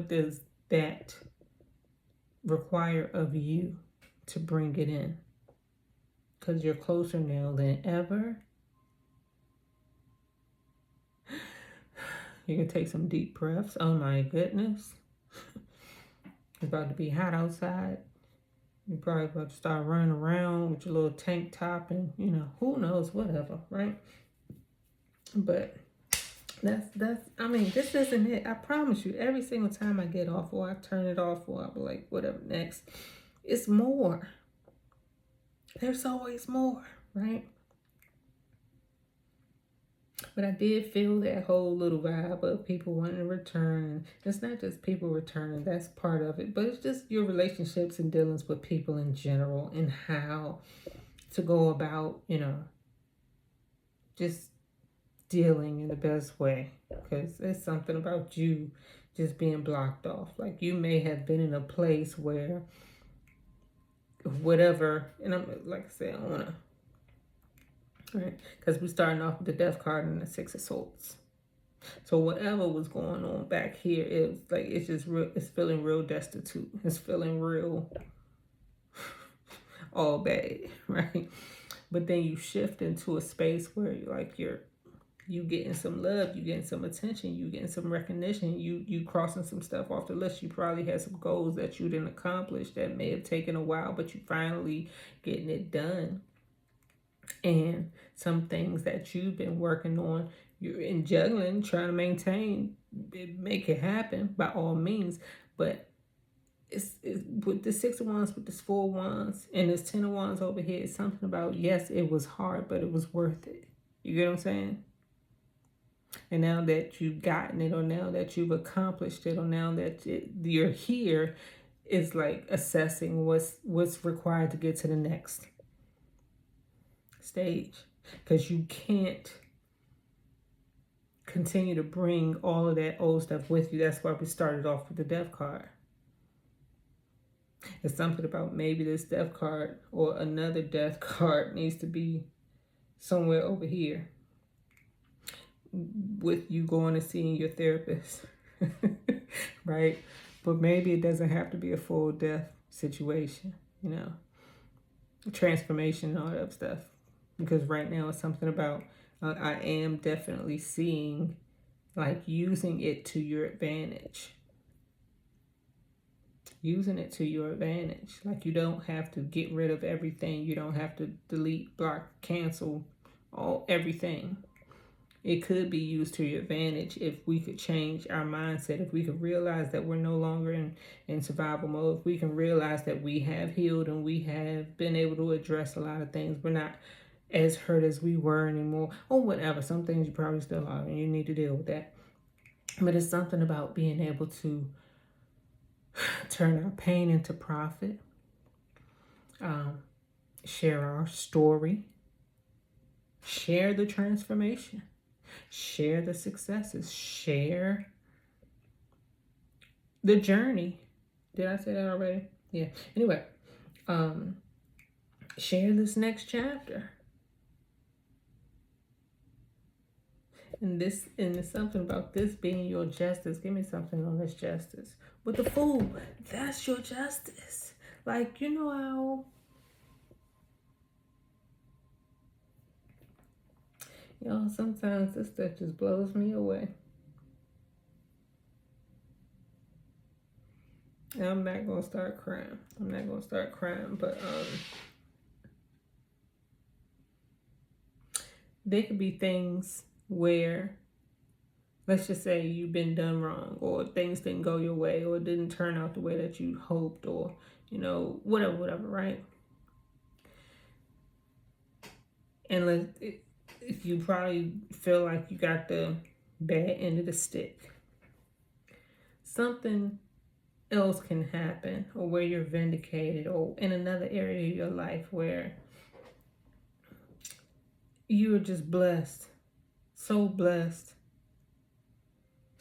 [SPEAKER 1] does that require of you to bring it in? Because you're closer now than ever. You can take some deep breaths. Oh my goodness. It's about to be hot outside. You're probably about to start running around with your little tank top and, you know, who knows, whatever, right? But that's I mean, this isn't it. I promise you, every single time I get off or I turn it off or I'll be like, whatever, next, it's more. There's always more, right? But I did feel that whole little vibe of people wanting to return. It's not just people returning, that's part of it, but it's just your relationships and dealings with people in general and how to go about, you know, just dealing in the best way. Because it's something about you just being blocked off. Like you may have been in a place where whatever, and I'm like I said, I don't want to, right? Because we're starting off with the Death card and the Six of Swords. So whatever was going on back here, it was like, it's just real, it's feeling real destitute. It's feeling real all bad, right? But then you shift into a space where you getting some love, you getting some attention, you getting some recognition, you crossing some stuff off the list. You probably had some goals that you didn't accomplish that may have taken a while, but you finally getting it done. And some things that you've been working on, you're in juggling, trying to maintain, make it happen by all means. But it's with the Six of Wands, with this Four of Wands, and this Ten of Wands over here, it's something about, yes, it was hard, but it was worth it. You get what I'm saying? And now that you've gotten it, or now that you've accomplished it, or now that you're here, it's like assessing what's required to get to the next stage. Because you can't continue to bring all of that old stuff with you. That's why we started off with the Death card. It's something about maybe this Death card or another Death card needs to be somewhere over here with you going and seeing your therapist, right? But maybe it doesn't have to be a full death situation, you know, transformation and all that stuff. Because right now it's something about, I am definitely seeing like using it to your advantage. Using it to your advantage. Like you don't have to get rid of everything. You don't have to delete, block, cancel everything. It could be used to your advantage if we could change our mindset, if we could realize that we're no longer in survival mode, if we can realize that we have healed and we have been able to address a lot of things. We're not as hurt as we were anymore, or whatever. Some things you probably still are and you need to deal with that. But it's something about being able to turn our pain into profit, share our story, share the transformation, share the successes, share the journey. Did I say that already? Yeah. Anyway, share this next chapter. And there's something about this being your justice. Give me something on this justice. With the fool, that's your justice. Like, you know how sometimes this stuff just blows me away. And I'm not gonna start crying. But there could be things where, let's just say you've been done wrong, or things didn't go your way, or it didn't turn out the way that you hoped, or whatever, right? And if you probably feel like you got the bad end of the stick, something else can happen, or where you're vindicated, or in another area of your life where you are just blessed, so blessed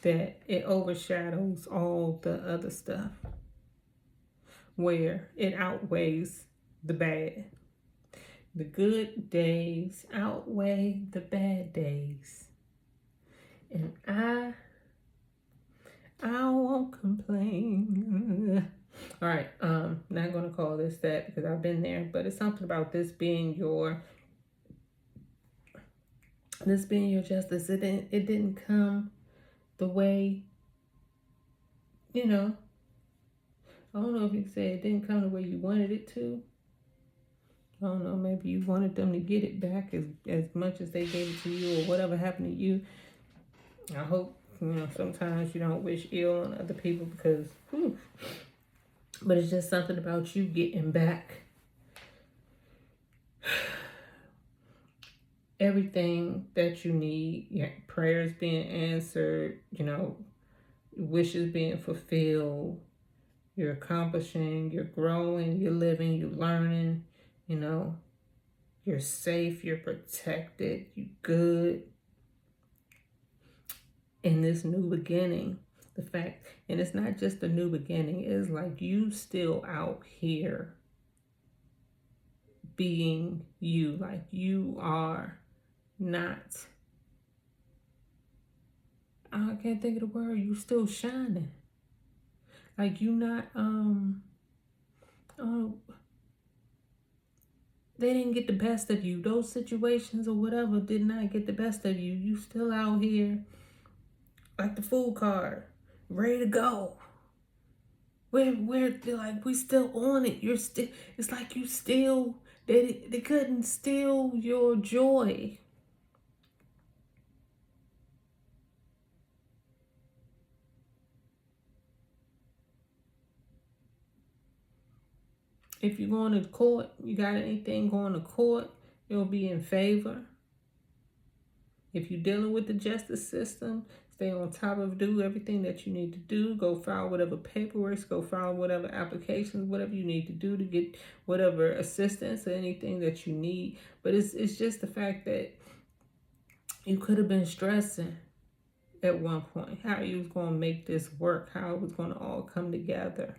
[SPEAKER 1] that it overshadows all the other stuff, where it outweighs the bad. The good days outweigh the bad days. And I won't complain. All right, not gonna call this that because I've been there, but it's something about this being your justice. It didn't come the way, I don't know if you could say it didn't come the way you wanted it to. I don't know, maybe you wanted them to get it back as much as they gave it to you, or whatever happened to you. I hope, sometimes you don't wish ill on other people because, but it's just something about you getting back everything that you need, your prayers being answered, wishes being fulfilled, you're accomplishing, you're growing, you're living, you're learning, you're safe, you're protected, you're good. In this new beginning, and it's not just a new beginning, it's like you still out here being you, like you are not, I can't think of the word, you still shining. Like you not, they didn't get the best of you. Those situations or whatever did not get the best of you. You still out here like the fool card, ready to go. We're like, we still on it. You're still, it's like you still, they couldn't steal your joy. If you're going to court, you got anything going to court, it'll be in favor. If you're dealing with the justice system, stay on top of, do everything that you need to do. Go file whatever paperwork, go file whatever applications, whatever you need to do to get whatever assistance or anything that you need. But it's just the fact that you could have been stressing at one point how you was going to make this work, how it was going to all come together.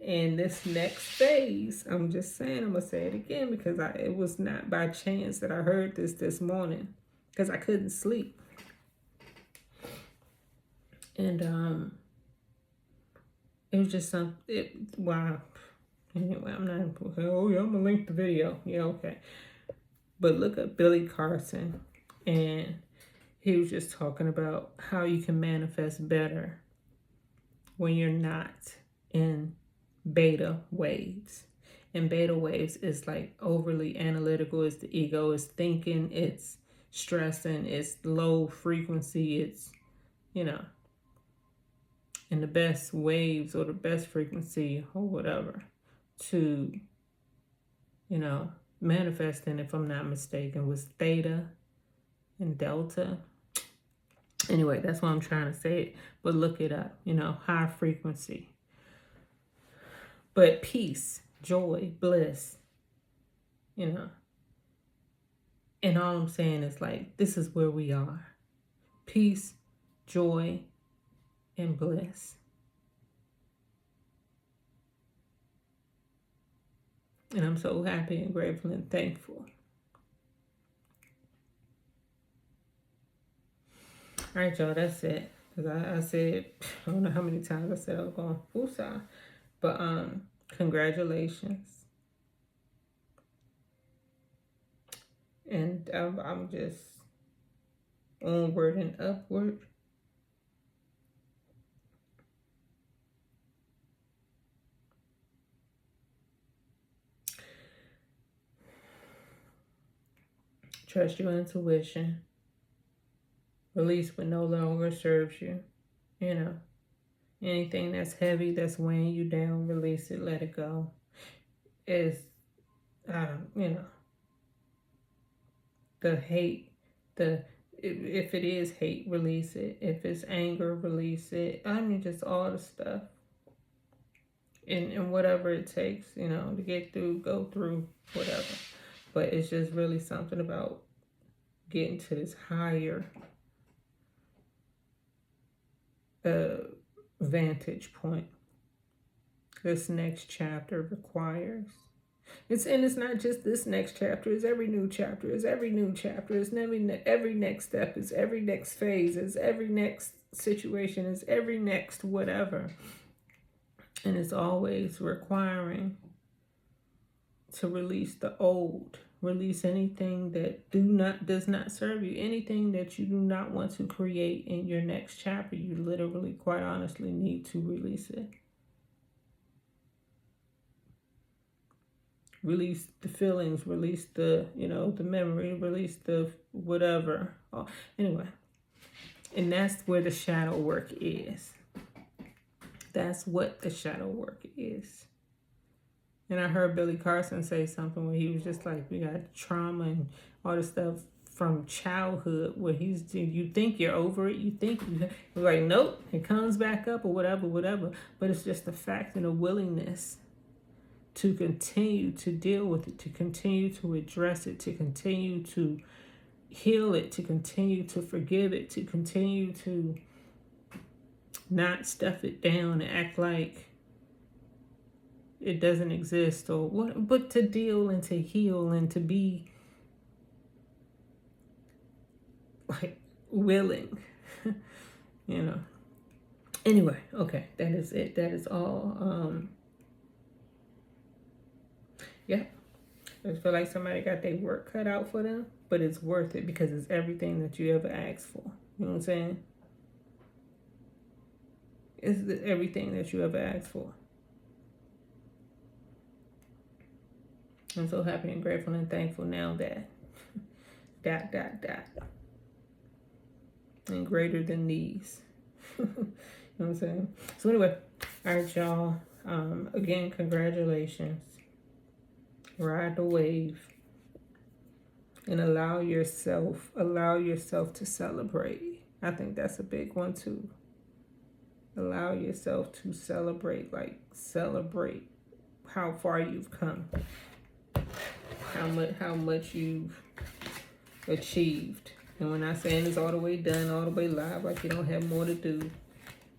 [SPEAKER 1] And this next phase, I'm just saying, I'm going to say it again because it was not by chance that I heard this morning, because I couldn't sleep. And it was just wow. Anyway, I'm not, oh yeah, I'm going to link the video. Yeah, okay. But look at Billy Carson, and he was just talking about how you can manifest better when you're not in beta waves. And beta waves is like overly analytical. It's the ego, it's thinking, it's stressing, it's low frequency, it's, and the best waves or the best frequency or whatever to, manifesting, if I'm not mistaken, was theta and delta. Anyway, that's what I'm trying to say. But look it up, high frequency. But peace, joy, bliss, you know. And all I'm saying is like, this is where we are. Peace, joy, and bliss. And I'm so happy and grateful and thankful. All right, y'all, that's it. Because I said, I don't know how many times I said I was going woosah. But congratulations. And I'm just onward and upward. Trust your intuition. Release what no longer serves you. You know, anything that's heavy, that's weighing you down, release it, let it go. Is, you know, the hate, if it is hate, release it. If it's anger, release it. I mean, just all the stuff. And whatever it takes, you know, to get through, go through, whatever. But it's just really something about getting to this higher vantage point. This next chapter requires. It's not just this next chapter. It's every new chapter. It's every new chapter. It's every next step. It's every next phase. It's every next situation. It's every next whatever. And it's always requiring to release the old. Release anything that does not serve you. Anything that you do not want to create in your next chapter. You literally, quite honestly, need to release it. Release the feelings, release the, you know, the memory, release the whatever. Oh, anyway, and that's where the shadow work is. That's what the shadow work is. And I heard Billy Carson say something where he was just like, we got trauma and all this stuff from childhood where you think you're over it. You think you're like, nope, it comes back up or whatever. But it's just the fact and a willingness to continue to deal with it, to continue to address it, to continue to heal it, to continue to forgive it, to continue to not stuff it down and act like it doesn't exist or what, but to deal and to heal and to be like willing, you know. Anyway, okay, that is it. That is all. Yeah, I feel like somebody got their work cut out for them, but it's worth it because it's everything that you ever asked for. You know what I'm saying? It's everything that you ever asked for. I'm so happy and grateful and thankful now that and greater than these. You know what I'm saying? So anyway, all right, y'all. Again, congratulations. Ride the wave and allow yourself to celebrate. I think that's a big one too. Allow yourself to celebrate, like celebrate how far you've come, how much you've achieved. And when I saying it's all the way done, all the way live, like you don't have more to do,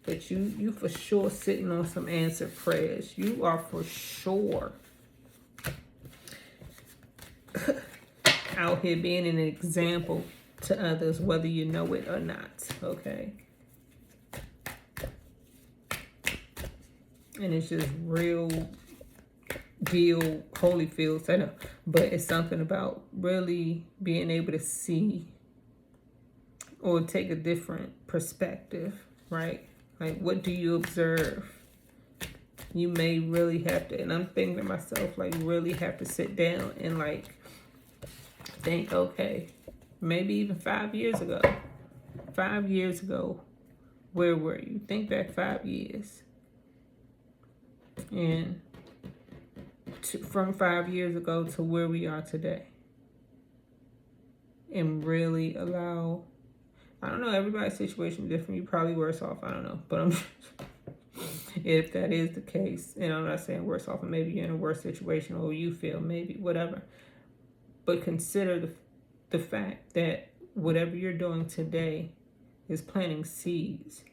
[SPEAKER 1] but you for sure sitting on some answered prayers. You are for sure out here being an example to others, whether you know it or not, okay? And it's just real deal Holyfield, I know, but it's something about really being able to see or take a different perspective, right? Like, what do you observe? You may really have to, and I'm thinking to myself, like, really have to sit down and, like, think, okay, maybe even 5 years ago. 5 years ago, where were you? Think back 5 years. And from 5 years ago to where we are today. And really allow, I don't know, everybody's situation is different. You're probably worse off, I don't know. But If that is the case, and I'm not saying worse off, maybe you're in a worse situation or you feel maybe whatever, but consider the fact that whatever you're doing today is planting seeds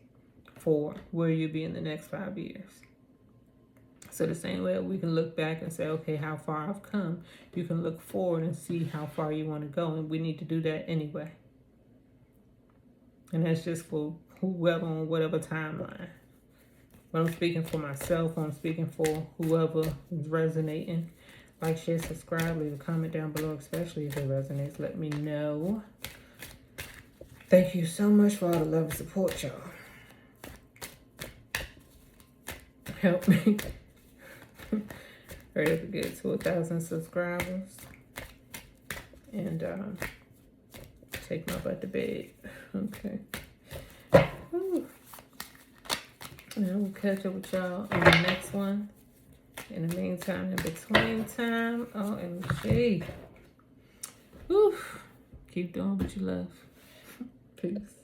[SPEAKER 1] for where you'll be in the next 5 years. So the same way we can look back and say, okay, how far I've come, you can look forward and see how far you want to go, and we need to do that anyway. And that's just for whoever on whatever timeline. But I'm speaking for myself, I'm speaking for whoever is resonating. Like, share, subscribe, leave a comment down below, especially if it resonates. Let me know. Thank you so much for all the love and support, y'all. Help me. Hurry up and get to 1,000 subscribers. And take my butt to bed. Okay. Whew. And I will catch up with y'all in the next one. In the meantime, in between time, OMG. Whew. Keep doing what you love. Peace.